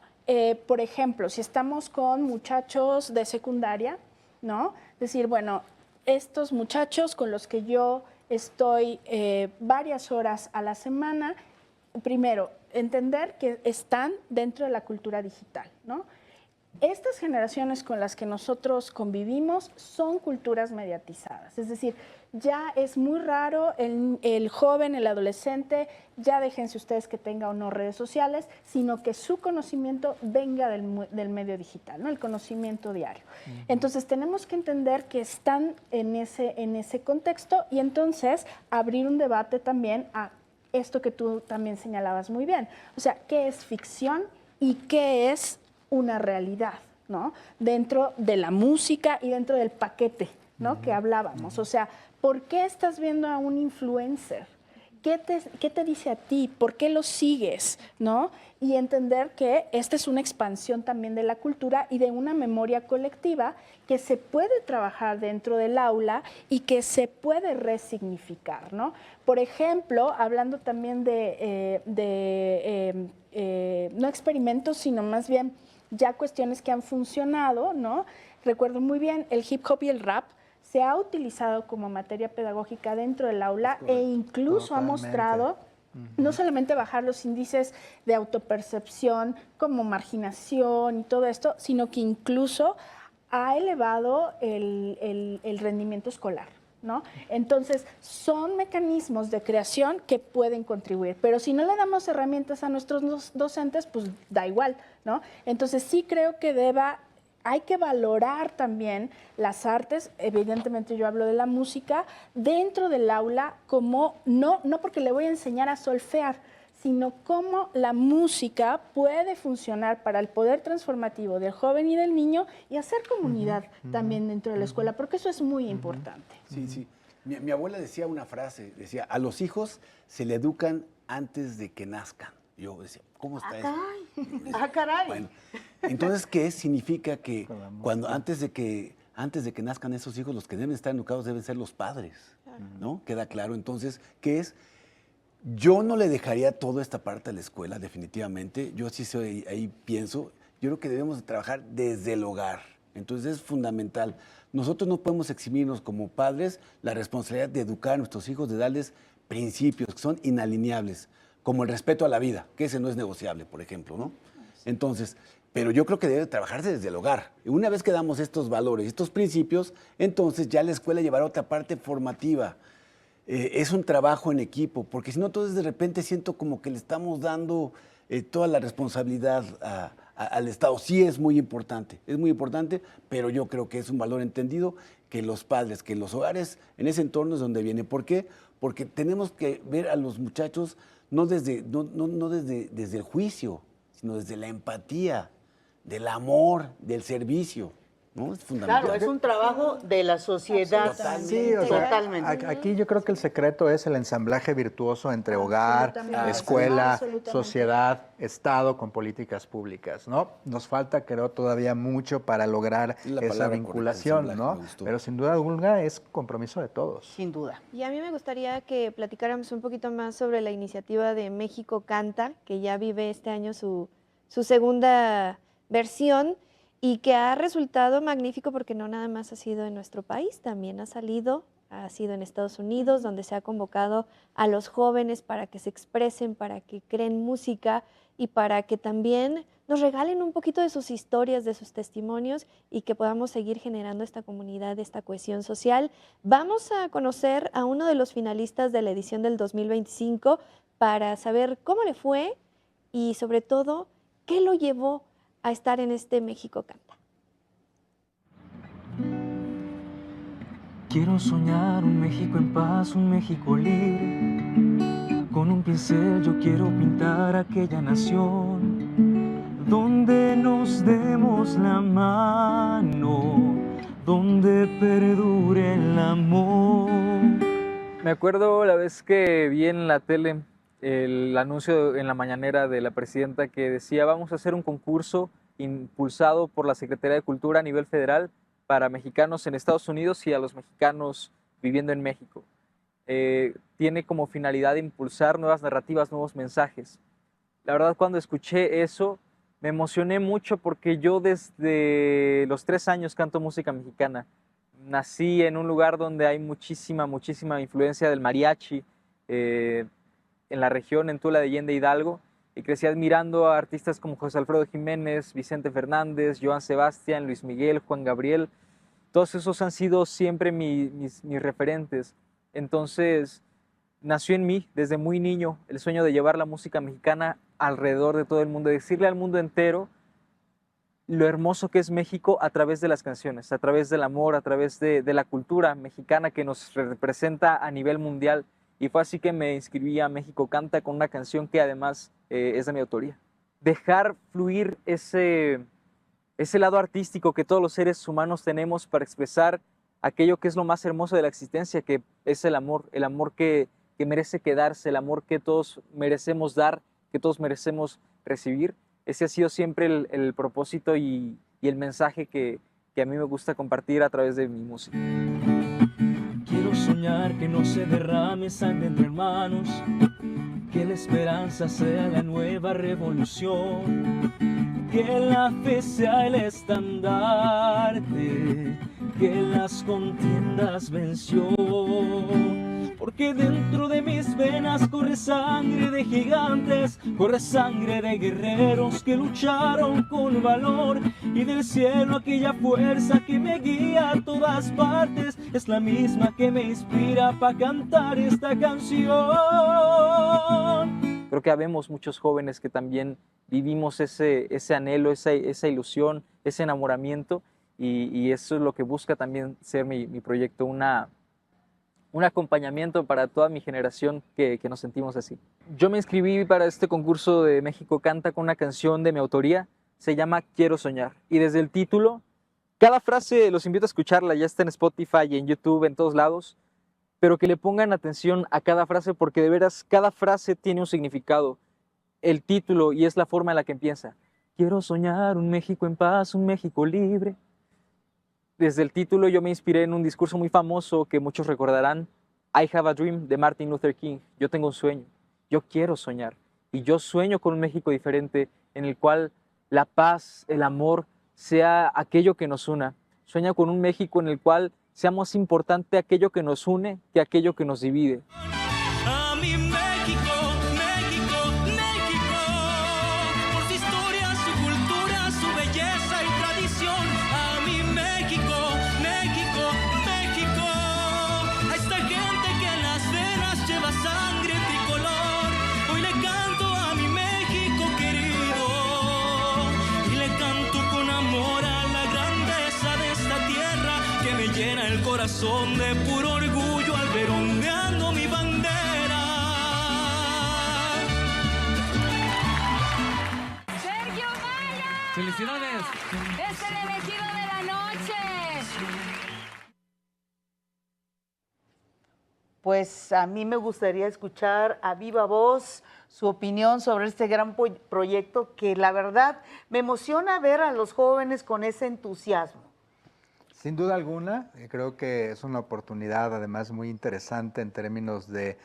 por ejemplo, si estamos con muchachos de secundaria, ¿no? Decir, bueno, estos muchachos con los que yo estoy varias horas a la semana, primero, entender que están dentro de la cultura digital, ¿no? Estas generaciones con las que nosotros convivimos son culturas mediatizadas, es decir, ya es muy raro el joven, el adolescente, ya déjense ustedes que tenga o no redes sociales, sino que su conocimiento venga del medio digital, ¿no? El conocimiento diario. Entonces tenemos que entender que están en ese contexto y entonces abrir un debate también a esto que tú también señalabas muy bien. O sea, ¿qué es ficción y qué es una realidad, ¿no? Dentro de la música y dentro del paquete, ¿no? Que hablábamos. O sea, ¿por qué estás viendo a un influencer? ¿Qué te dice a ti? ¿Por qué lo sigues? ¿No? Y entender que esta es una expansión también de la cultura y de una memoria colectiva que se puede trabajar dentro del aula y que se puede resignificar, ¿no? Por ejemplo, hablando también no experimentos, sino más bien ya cuestiones que han funcionado, ¿no? Recuerdo muy bien el hip hop y el rap se ha utilizado como materia pedagógica dentro del aula e incluso ha mostrado no solamente bajar los índices de autopercepción como marginación y todo esto, sino que incluso ha elevado el rendimiento escolar, ¿no? Entonces, son mecanismos de creación que pueden contribuir, pero si no le damos herramientas a nuestros docentes, pues da igual, ¿no? Entonces, sí creo que hay que valorar también las artes, evidentemente yo hablo de la música, dentro del aula como, no porque le voy a enseñar a solfear, sino cómo la música puede funcionar para el poder transformativo del joven y del niño y hacer comunidad también dentro de la escuela, porque eso es muy importante. Sí, sí. Mi abuela decía una frase, decía, a los hijos se le educan antes de que nazcan. Yo decía, ¿cómo está eso? Caray. Bueno, entonces, ¿qué significa que antes de que nazcan esos hijos, los que deben estar educados deben ser los padres? ¿No? Queda claro. Entonces, ¿qué es? Yo no le dejaría toda esta parte a la escuela, definitivamente. Yo sí soy, ahí pienso, yo creo que debemos de trabajar desde el hogar. Entonces es fundamental. Nosotros no podemos eximirnos como padres la responsabilidad de educar a nuestros hijos, de darles principios que son inalineables, como el respeto a la vida, que ese no es negociable, por ejemplo, ¿no? Entonces, pero yo creo que debe trabajarse desde el hogar. Y una vez que damos estos valores, estos principios, entonces ya la escuela llevará otra parte formativa. Es un trabajo en equipo, porque si no, entonces de repente siento como que le estamos dando toda la responsabilidad al Estado. Sí es muy importante, pero yo creo que es un valor entendido que los padres, que los hogares, en ese entorno es donde viene. ¿Por qué? Porque tenemos que ver a los muchachos no desde el juicio, sino desde la empatía, del amor, del servicio. ¿No? Es fundamental. Claro, es un trabajo de la sociedad. Sí, o sea, totalmente. aquí yo creo que el secreto es el ensamblaje virtuoso entre hogar, escuela, sociedad, Estado con políticas públicas, ¿no? Nos falta, creo, todavía mucho para lograr esa vinculación, ¿no? Pero sin duda alguna es compromiso de todos. Sin duda. Y a mí me gustaría que platicáramos un poquito más sobre la iniciativa de México Canta, que ya vive este año su segunda versión, y que ha resultado magnífico porque no nada más ha sido en nuestro país, también ha salido ha sido en Estados Unidos, donde se ha convocado a los jóvenes para que se expresen, para que creen música y para que también nos regalen un poquito de sus historias, de sus testimonios y que podamos seguir generando esta comunidad, esta cohesión social. Vamos a conocer a uno de los finalistas de la edición del 2025 para saber cómo le fue y sobre todo qué lo llevó a estar en este México Canta. Quiero soñar un México en paz, un México libre. Con un pincel yo quiero pintar aquella nación donde nos demos la mano, donde perdure el amor. Me acuerdo la vez que vi en la tele el anuncio en la mañanera de la presidenta que decía vamos a hacer un concurso impulsado por la Secretaría de Cultura a nivel federal para mexicanos en Estados Unidos y a los mexicanos viviendo en México. Tiene como finalidad impulsar nuevas narrativas, nuevos mensajes. La verdad, cuando escuché eso, me emocioné mucho porque yo desde los 3 años canto música mexicana. Nací en un lugar donde hay muchísima influencia del mariachi, en la región, en Tula de Allende, Hidalgo, y crecí admirando a artistas como José Alfredo Jiménez, Vicente Fernández, Joan Sebastián, Luis Miguel, Juan Gabriel. Todos esos han sido siempre mis referentes. Entonces, nació en mí desde muy niño el sueño de llevar la música mexicana alrededor de todo el mundo, decirle al mundo entero lo hermoso que es México a través de las canciones, a través del amor, a través de la cultura mexicana que nos representa a nivel mundial. Y fue así que me inscribí a México Canta con una canción que además es de mi autoría. Dejar fluir ese lado artístico que todos los seres humanos tenemos para expresar aquello que es lo más hermoso de la existencia, que es el amor que merece quedarse, el amor que todos merecemos dar, que todos merecemos recibir. Ese ha sido siempre el propósito y el mensaje que a mí me gusta compartir a través de mi música. Quiero soñar que no se derrame sangre entre hermanos, que la esperanza sea la nueva revolución, que la fe sea el estandarte que las contiendas venció. Porque dentro de mis venas corre sangre de gigantes, corre sangre de guerreros que lucharon con valor, y del cielo aquella fuerza que me guía a todas partes es la misma que me inspira para cantar esta canción. Creo que habemos muchos jóvenes que también vivimos ese anhelo, esa ilusión, ese enamoramiento, y eso es lo que busca también ser mi proyecto, un acompañamiento para toda mi generación que nos sentimos así. Yo me inscribí para este concurso de México Canta con una canción de mi autoría, se llama Quiero Soñar, y desde el título, cada frase los invito a escucharla, ya está en Spotify y en YouTube, en todos lados, pero que le pongan atención a cada frase porque de veras cada frase tiene un significado. El título y es la forma en la que empieza. Quiero soñar un México en paz, un México libre. Desde el título yo me inspiré en un discurso muy famoso que muchos recordarán, I Have a Dream, de Martin Luther King. Yo tengo un sueño, yo quiero soñar. Y yo sueño con un México diferente en el cual la paz, el amor, sea aquello que nos una. Sueño con un México en el cual sea más importante aquello que nos une que aquello que nos divide. A mi México, México, México, por su historia, su cultura, su belleza y tradición. A mi México, México, México, a esta gente que en las venas lleva sangre tricolor. Hoy le canto a mi México querido y le canto con amor a la grandeza de esta tierra que me llena el corazón de puro orgullo al ver ondeando mi bandera. ¡Sergio Maya! ¡Felicidades! ¡Es el elegido de la noche! Pues a mí me gustaría escuchar a viva voz su opinión sobre este gran proyecto que la verdad me emociona ver a los jóvenes con ese entusiasmo. Sin duda alguna, creo que es una oportunidad además muy interesante en términos de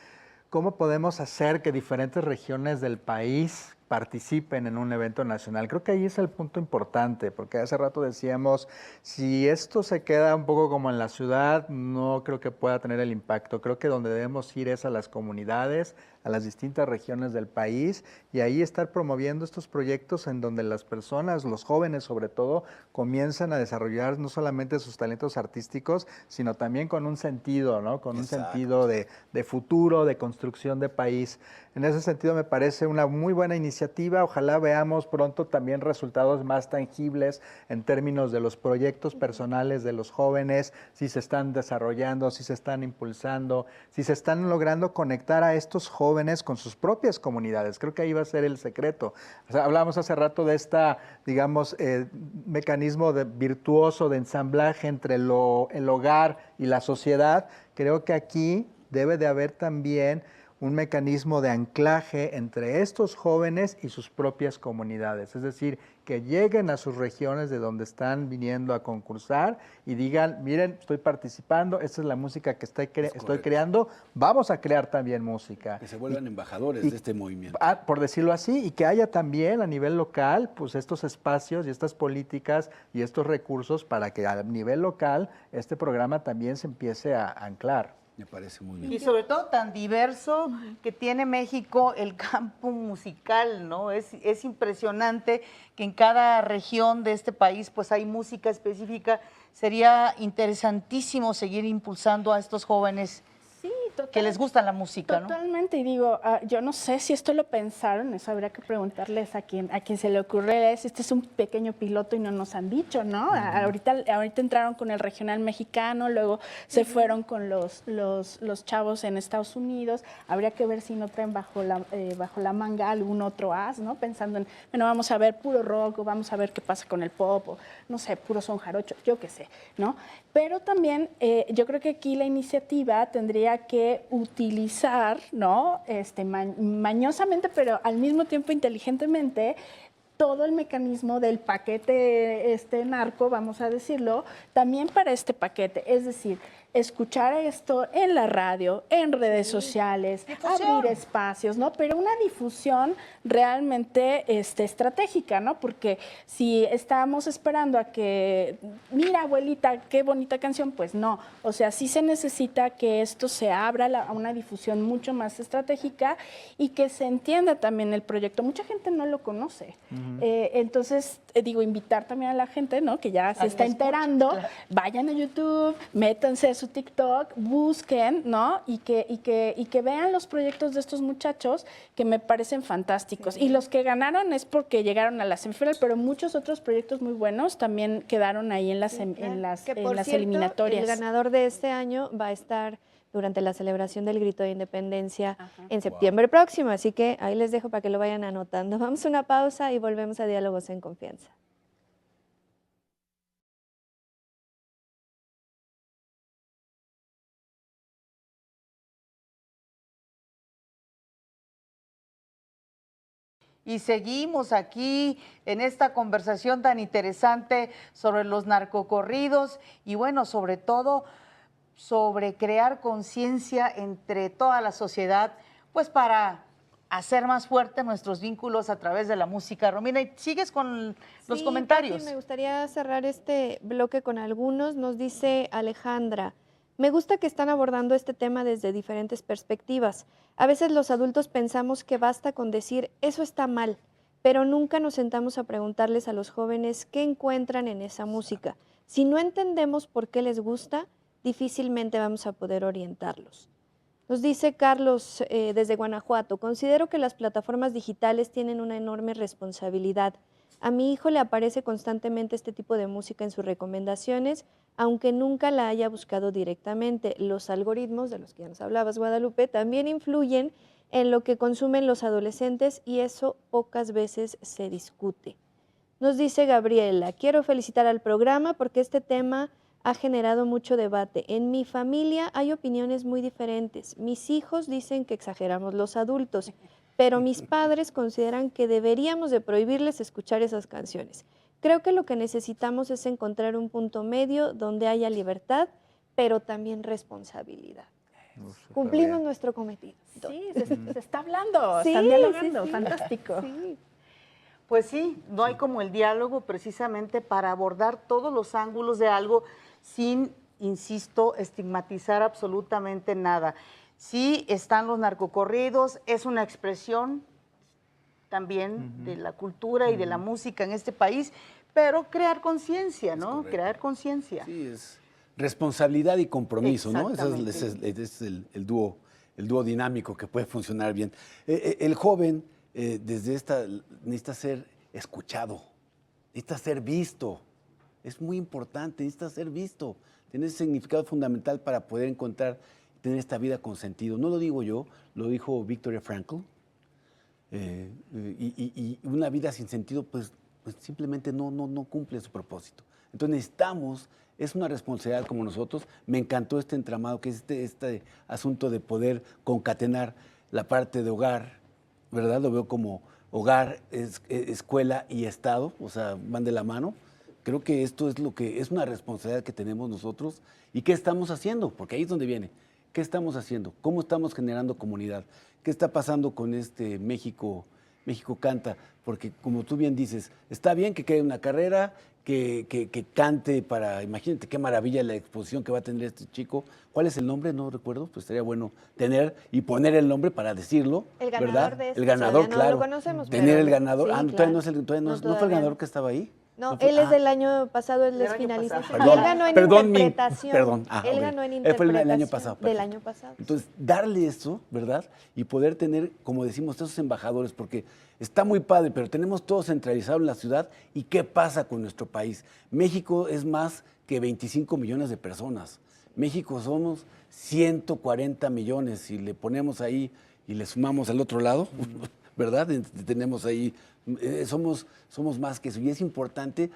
cómo podemos hacer que diferentes regiones del país participen en un evento nacional. Creo que ahí es el punto importante, porque hace rato decíamos, si esto se queda un poco como en la ciudad, no creo que pueda tener el impacto. Creo que donde debemos ir es a las comunidades, a las distintas regiones del país, y ahí estar promoviendo estos proyectos en donde las personas, los jóvenes sobre todo, comienzan a desarrollar no solamente sus talentos artísticos, sino también con un sentido, ¿no? Con un sentido de futuro, de construcción de país. En ese sentido me parece una muy buena iniciativa. Ojalá veamos pronto también resultados más tangibles en términos de los proyectos personales de los jóvenes, si se están desarrollando, si se están impulsando, si se están logrando conectar a estos jóvenes con sus propias comunidades. Creo que ahí va a ser el secreto. O sea, hablábamos hace rato de esta, digamos, mecanismo virtuoso de ensamblaje entre el hogar y la sociedad. Creo que aquí debe de haber también un mecanismo de anclaje entre estos jóvenes y sus propias comunidades, es decir, que lleguen a sus regiones de donde están viniendo a concursar y digan, miren, estoy participando, esta es la música que estoy creando, vamos a crear también música. Que se vuelvan embajadores de este movimiento. Por decirlo así, y que haya también a nivel local, pues estos espacios y estas políticas y estos recursos para que a nivel local este programa también se empiece a anclar. Me parece muy bien. Y sobre todo tan diverso que tiene México el campo musical, ¿no? Es impresionante que en cada región de este país pues hay música específica. Sería interesantísimo seguir impulsando a estos jóvenes que les gusta la música, ¿no? Totalmente, y digo, yo no sé si esto lo pensaron, eso habría que preguntarles a quien se le ocurre. Este es un pequeño piloto y no nos han dicho, ¿no? Ahorita entraron con el regional mexicano, luego se fueron con los chavos en Estados Unidos. Habría que ver si no traen bajo la manga algún otro as, ¿no? Pensando en, bueno, vamos a ver puro rock, o vamos a ver qué pasa con el pop, o no sé, puro son jarocho, yo qué sé, ¿no? Pero también yo creo que aquí la iniciativa tendría que utilizar, ¿no? Mañosamente, pero al mismo tiempo inteligentemente, todo el mecanismo del paquete narco, vamos a decirlo, también para este paquete. Es decir, escuchar esto en la radio, en redes sociales, abrir espacios, ¿no? Pero una difusión realmente estratégica, ¿no? Porque si estábamos esperando a que, mira, abuelita, qué bonita canción, pues no. O sea, sí se necesita que esto se abra a una difusión mucho más estratégica y que se entienda también el proyecto. Mucha gente no lo conoce. Entonces, digo, invitar también a la gente, ¿no? Que ya se está enterando, claro. Vayan a YouTube, métanse a su TikTok, busquen, ¿no? Y que vean los proyectos de estos muchachos que me parecen fantásticos. Sí. Y los que ganaron es porque llegaron a la semifinal, pero muchos otros proyectos muy buenos también quedaron ahí en las eliminatorias. El ganador de este año va a estar durante la celebración del Grito de Independencia en septiembre próximo, así que ahí les dejo para que lo vayan anotando. Vamos a una pausa y volvemos a Diálogos en Confianza. Y seguimos aquí en esta conversación tan interesante sobre los narcocorridos y bueno, sobre todo sobre crear conciencia entre toda la sociedad, pues para hacer más fuertes nuestros vínculos a través de la música. Romina, ¿y sigues con los comentarios? Pati, me gustaría cerrar este bloque con algunos. Nos dice Alejandra: me gusta que están abordando este tema desde diferentes perspectivas. A veces los adultos pensamos que basta con decir eso está mal, pero nunca nos sentamos a preguntarles a los jóvenes qué encuentran en esa música. Si no entendemos por qué les gusta, difícilmente vamos a poder orientarlos. Nos dice Carlos desde Guanajuato: considero que las plataformas digitales tienen una enorme responsabilidad. A mi hijo le aparece constantemente este tipo de música en sus recomendaciones, aunque nunca la haya buscado directamente. Los algoritmos, de los que ya nos hablabas, Guadalupe, también influyen en lo que consumen los adolescentes y eso pocas veces se discute. Nos dice Gabriela: quiero felicitar al programa porque este tema ha generado mucho debate. En mi familia hay opiniones muy diferentes. Mis hijos dicen que exageramos los adultos, pero mis padres consideran que deberíamos de prohibirles escuchar esas canciones. Creo que lo que necesitamos es encontrar un punto medio donde haya libertad, pero también responsabilidad. Cumplimos nuestro cometido. Sí, se está hablando, Sí, están dialogando, sí, sí. fantástico. Sí. Pues sí, no hay como el diálogo precisamente para abordar todos los ángulos de algo sin, insisto, estigmatizar absolutamente nada. Sí están los narcocorridos, es una expresión también de la cultura y de la música en este país, pero crear conciencia, ¿no? correcto. Crear conciencia. Sí, es responsabilidad y compromiso, ¿no? Exactamente. Ese es el dúo dinámico que puede funcionar bien. El joven, desde esta, necesita ser escuchado, necesita ser visto. Es muy importante, necesita ser visto. Tiene ese significado fundamental para poder encontrar, tener esta vida con sentido. No lo digo yo, lo dijo Viktor Frankl. Y una vida sin sentido, pues simplemente no cumple su propósito. Entonces necesitamos, es una responsabilidad como nosotros. Me encantó este entramado, que es este asunto de poder concatenar la parte de hogar, ¿verdad? Lo veo como hogar, escuela y Estado, o sea, van de la mano. Creo que esto es lo que es una responsabilidad que tenemos nosotros. ¿Y qué estamos haciendo? Porque ahí es donde viene. ¿Qué estamos haciendo? ¿Cómo estamos generando comunidad? ¿Qué está pasando con este México Canta? Porque como tú bien dices, está bien que quede una carrera, que cante para, imagínate qué maravilla la exposición que va a tener este chico. ¿Cuál es el nombre? No recuerdo, pues estaría bueno tener y poner el nombre para decirlo, El ganador ¿verdad? de este, El ganador, todavía no claro. lo conocemos, Tener pero el ganador. sí, Todavía claro. no es el, todavía no fue el todavía ganador no. que estaba ahí. No, fue- él es del año pasado, él Del es año finalista. pasado. Y Perdón, él ganó en perdón, interpretación. perdón. Él Ok. ganó en Él interpretación fue el año pasado. del perfecto. año pasado. Entonces, darle eso, ¿verdad? Y poder tener, como decimos, esos embajadores, porque está muy padre, pero tenemos todo centralizado en la ciudad. ¿Y qué pasa con nuestro país? México es más que 25 millones de personas. México somos 140 millones. Si le ponemos ahí y le sumamos al otro lado, ¿verdad? Tenemos ahí, somos más que eso. Y es importante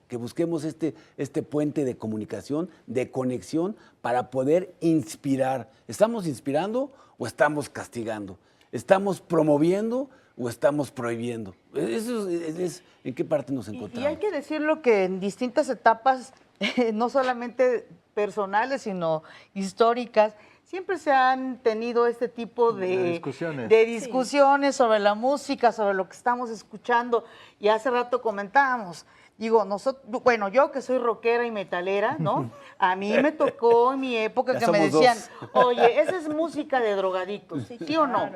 que busquemos este puente de comunicación, de conexión, para poder inspirar. ¿Estamos inspirando o estamos castigando? ¿Estamos promoviendo o estamos prohibiendo? Eso es en qué parte nos encontramos. Y hay que decirlo que en distintas etapas, no solamente personales, sino históricas, siempre se han tenido este tipo De discusiones. de discusiones sobre la música, sobre lo que estamos escuchando. Y hace rato comentábamos, digo, nosotros, bueno, yo que soy rockera y metalera, ¿no? A mí me tocó en mi época Ya que me somos decían, dos. oye, esa es música de drogadictos, ¿sí o no?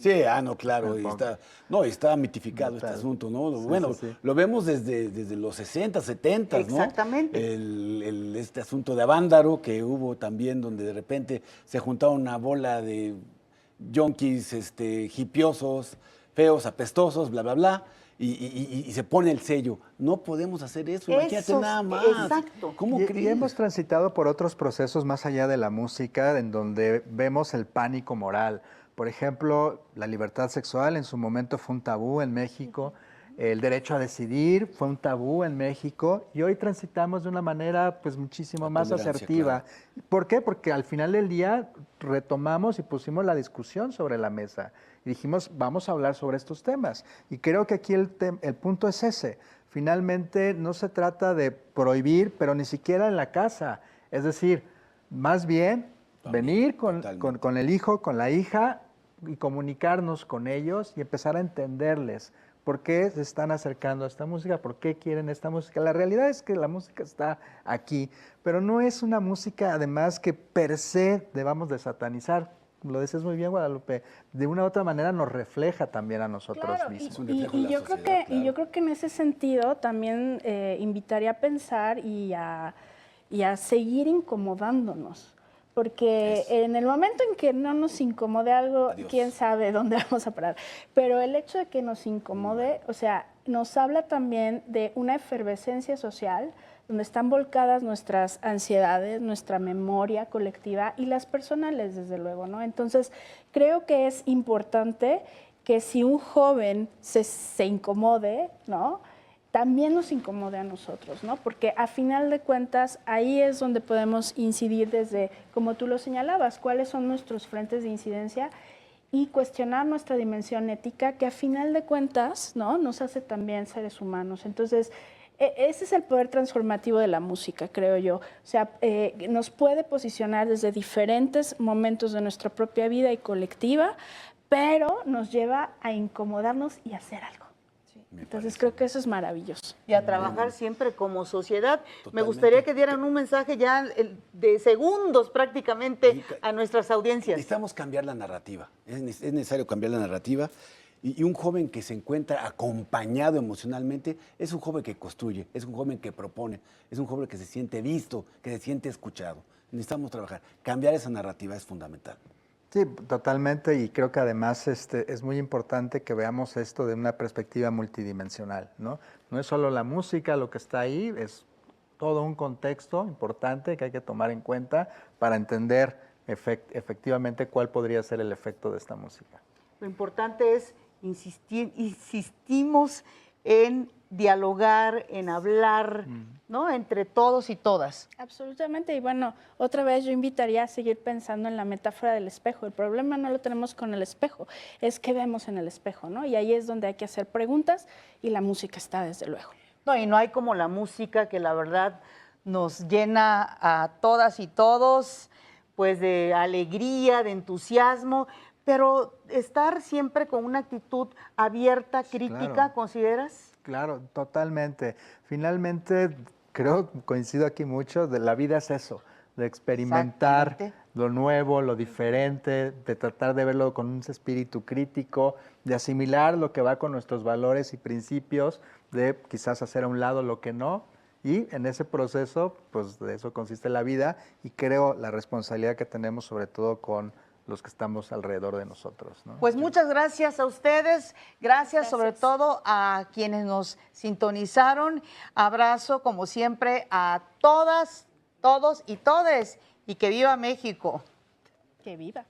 Sí, no, claro, y está mitificado este asunto, ¿no? Bueno, sí. lo vemos desde los 60, 70, ¿no? Exactamente. Este asunto de Avándaro que hubo también, donde de repente se juntaron una bola de yonkis, hipiosos, feos, apestosos, bla, bla, bla, y se pone el sello. No podemos hacer eso, imagínate Eso, nada más. exacto. ¿Cómo Y crees? hemos transitado por otros procesos más allá de la música, en donde vemos el pánico moral. Por ejemplo, la libertad sexual en su momento fue un tabú en México, el derecho a decidir fue un tabú en México, y hoy transitamos de una manera pues muchísimo La más tolerancia, asertiva. ¿Por qué? Porque al final del día retomamos y pusimos la discusión sobre la mesa y dijimos, vamos a hablar sobre estos temas. Y creo que aquí el punto es ese. Finalmente no se trata de prohibir, pero ni siquiera en la casa. Es decir, más bien venir con el hijo, con la hija, y comunicarnos con ellos y empezar a entenderles por qué se están acercando a esta música, por qué quieren esta música. La realidad es que la música está aquí, pero no es una música además que per se debamos de satanizar. Lo dices muy bien, Guadalupe, de una u otra manera nos refleja también a nosotros Claro, mismos. y yo creo que en ese sentido también invitaría a pensar y a seguir incomodándonos. Porque en el momento en que no nos incomode algo, quién sabe dónde vamos a parar. Pero el hecho de que nos incomode, o sea, nos habla también de una efervescencia social donde están volcadas nuestras ansiedades, nuestra memoria colectiva y las personales, desde luego, ¿no? Entonces, creo que es importante que si un joven se incomode, ¿no?, también nos incomode a nosotros, ¿no? Porque a final de cuentas ahí es donde podemos incidir desde, como tú lo señalabas, cuáles son nuestros frentes de incidencia y cuestionar nuestra dimensión ética que a final de cuentas, ¿no?, nos hace también seres humanos. Entonces, Ese es el poder transformativo de la música, creo yo. O sea, nos puede posicionar desde diferentes momentos de nuestra propia vida y colectiva, pero nos lleva a incomodarnos y hacer algo. Entonces creo que eso es maravilloso. Y a trabajar siempre como sociedad. Totalmente. Me gustaría que dieran un mensaje ya de segundos prácticamente a nuestras audiencias. Necesitamos cambiar la narrativa, es necesario cambiar la narrativa. Y un joven que se encuentra acompañado emocionalmente es un joven que construye, es un joven que propone, es un joven que se siente visto, que se siente escuchado. Necesitamos trabajar. Cambiar esa narrativa es fundamental. Sí, totalmente, y creo que además es muy importante que veamos esto de una perspectiva multidimensional, ¿no? No es solo la música lo que está ahí, es todo un contexto importante que hay que tomar en cuenta para entender efectivamente cuál podría ser el efecto de esta música. Lo importante es insistimos en dialogar, en hablar, ¿no? Entre todos y todas. Absolutamente, y bueno, otra vez yo invitaría a seguir pensando en la metáfora del espejo. El problema no lo tenemos con el espejo, es que vemos en el espejo, ¿no? Y ahí es donde hay que hacer preguntas y la música está, desde luego. No, y no hay como la música que la verdad nos llena a todas y todos, pues de alegría, de entusiasmo, pero estar siempre con una actitud abierta, crítica, claro. ¿Consideras? Claro, totalmente. Finalmente, coincido aquí mucho, de la vida es eso, de experimentar lo nuevo, lo diferente, de tratar de verlo con un espíritu crítico, de asimilar lo que va con nuestros valores y principios, de quizás hacer a un lado lo que no, y en ese proceso, pues de eso consiste la vida, y creo la responsabilidad que tenemos sobre todo con los que estamos alrededor de nosotros, ¿no? Pues muchas gracias a ustedes, gracias sobre todo a quienes nos sintonizaron. Abrazo, como siempre, a todas, todos y todes, y que viva México. Que viva.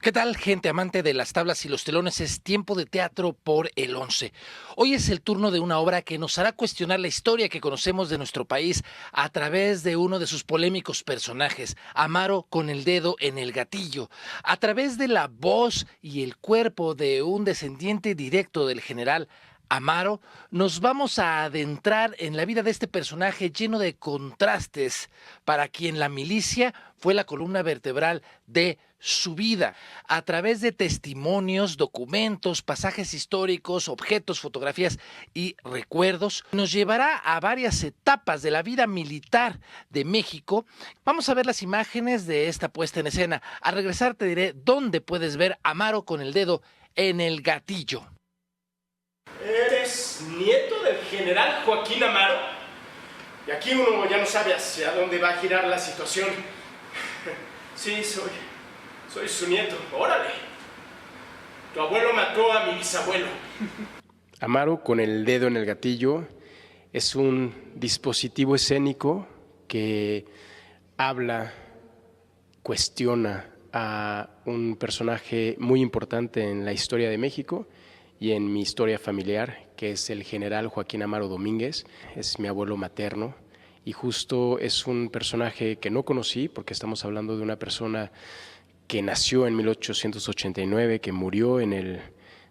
¿Qué tal, gente amante de las tablas y los telones? Es tiempo de teatro por el 11. Hoy es el turno de una obra que nos hará cuestionar la historia que conocemos de nuestro país a través de uno de sus polémicos personajes, Amaro con el dedo en el gatillo, a través de la voz y el cuerpo de un descendiente directo del general Amaro. Nos vamos a adentrar en la vida de este personaje lleno de contrastes, para quien la milicia fue la columna vertebral de su vida. A través de testimonios, documentos, pasajes históricos, objetos, fotografías y recuerdos, nos llevará a varias etapas de la vida militar de México. Vamos a ver las imágenes de esta puesta en escena. Al regresar te diré dónde puedes ver a Amaro con el dedo en el gatillo. ¿Eres nieto del general Joaquín Amaro? Y aquí uno ya no sabe hacia dónde va a girar la situación. Sí, soy su nieto. ¡Órale! Tu abuelo mató a mi bisabuelo. Amaro con el dedo en el gatillo es un dispositivo escénico que habla, cuestiona a un personaje muy importante en la historia de México y en mi historia familiar, que es el general Joaquín Amaro Domínguez. Es mi abuelo materno y justo es un personaje que no conocí, porque estamos hablando de una persona que nació en 1889, que murió en el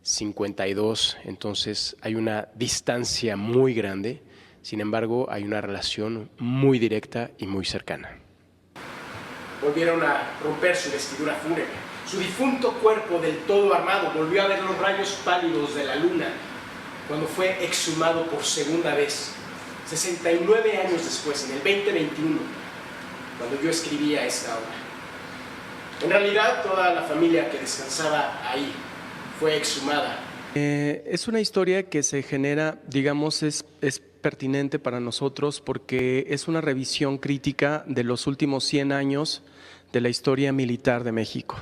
52, entonces hay una distancia muy grande, sin embargo hay una relación muy directa y muy cercana. Volvieron a romper su vestidura fúnebre. Su difunto cuerpo del todo armado volvió a ver los rayos pálidos de la luna cuando fue exhumado por segunda vez, 69 años después, en el 2021, cuando yo escribía esta obra. En realidad, toda la familia que descansaba ahí fue exhumada. Es una historia que se genera, digamos, es pertinente para nosotros porque es una revisión crítica de los últimos 100 años de la historia militar de México.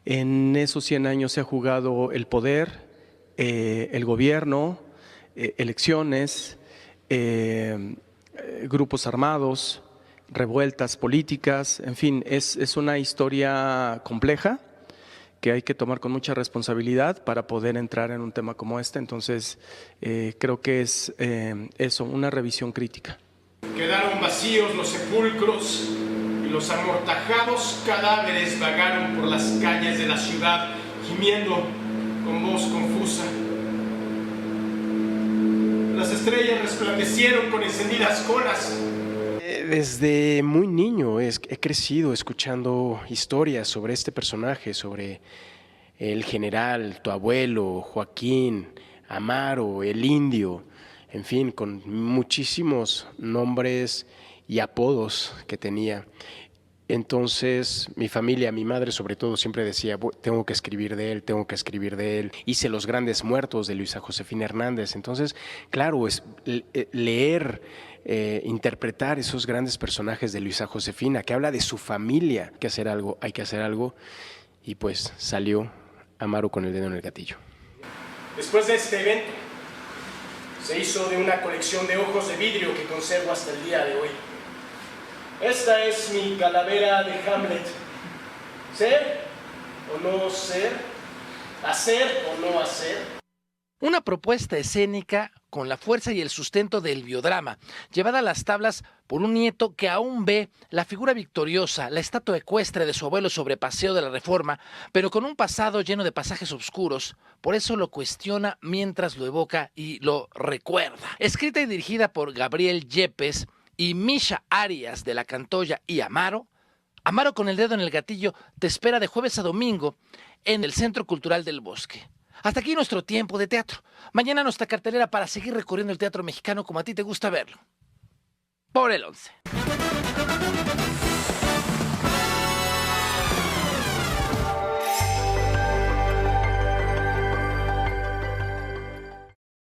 En esos 100 años se ha jugado el poder, el gobierno, elecciones, grupos armados, revueltas políticas, en fin, es una historia compleja que hay que tomar con mucha responsabilidad para poder entrar en un tema como este. Entonces, creo que es eso, una revisión crítica. Quedaron vacíos los sepulcros y los amortajados cadáveres vagaron por las calles de la ciudad, gimiendo con voz confusa. Las estrellas resplandecieron con encendidas colas. Desde muy niño he crecido escuchando historias sobre este personaje, sobre el general, tu abuelo, Joaquín, Amaro, el indio, en fin, con muchísimos nombres y apodos que tenía. Entonces, mi familia, mi madre sobre todo, siempre decía, tengo que escribir de él, tengo que escribir de él. Hice Los Grandes Muertos de Luisa Josefina Hernández. Entonces, claro, es leer, interpretar esos grandes personajes de Luisa Josefina, que habla de su familia. Hay que hacer algo, hay que hacer algo. Y pues salió Amaro con el dedo en el gatillo. Después de este evento, se hizo de una colección de ojos de vidrio que conservo hasta el día de hoy. Esta es mi calavera de Hamlet. ¿Ser o no ser? ¿Hacer o no hacer? Una propuesta escénica con la fuerza y el sustento del biodrama, llevada a las tablas por un nieto que aún ve la figura victoriosa, la estatua ecuestre de su abuelo sobre Paseo de la Reforma, pero con un pasado lleno de pasajes oscuros. Por eso lo cuestiona mientras lo evoca y lo recuerda. Escrita y dirigida por Gabriel Yepes y Misha Arias de La Cantoya y Amaro, Amaro con el dedo en el gatillo te espera de jueves a domingo en el Centro Cultural del Bosque. Hasta aquí nuestro tiempo de teatro. Mañana nuestra cartelera para seguir recorriendo el teatro mexicano como a ti te gusta verlo. Por el 11.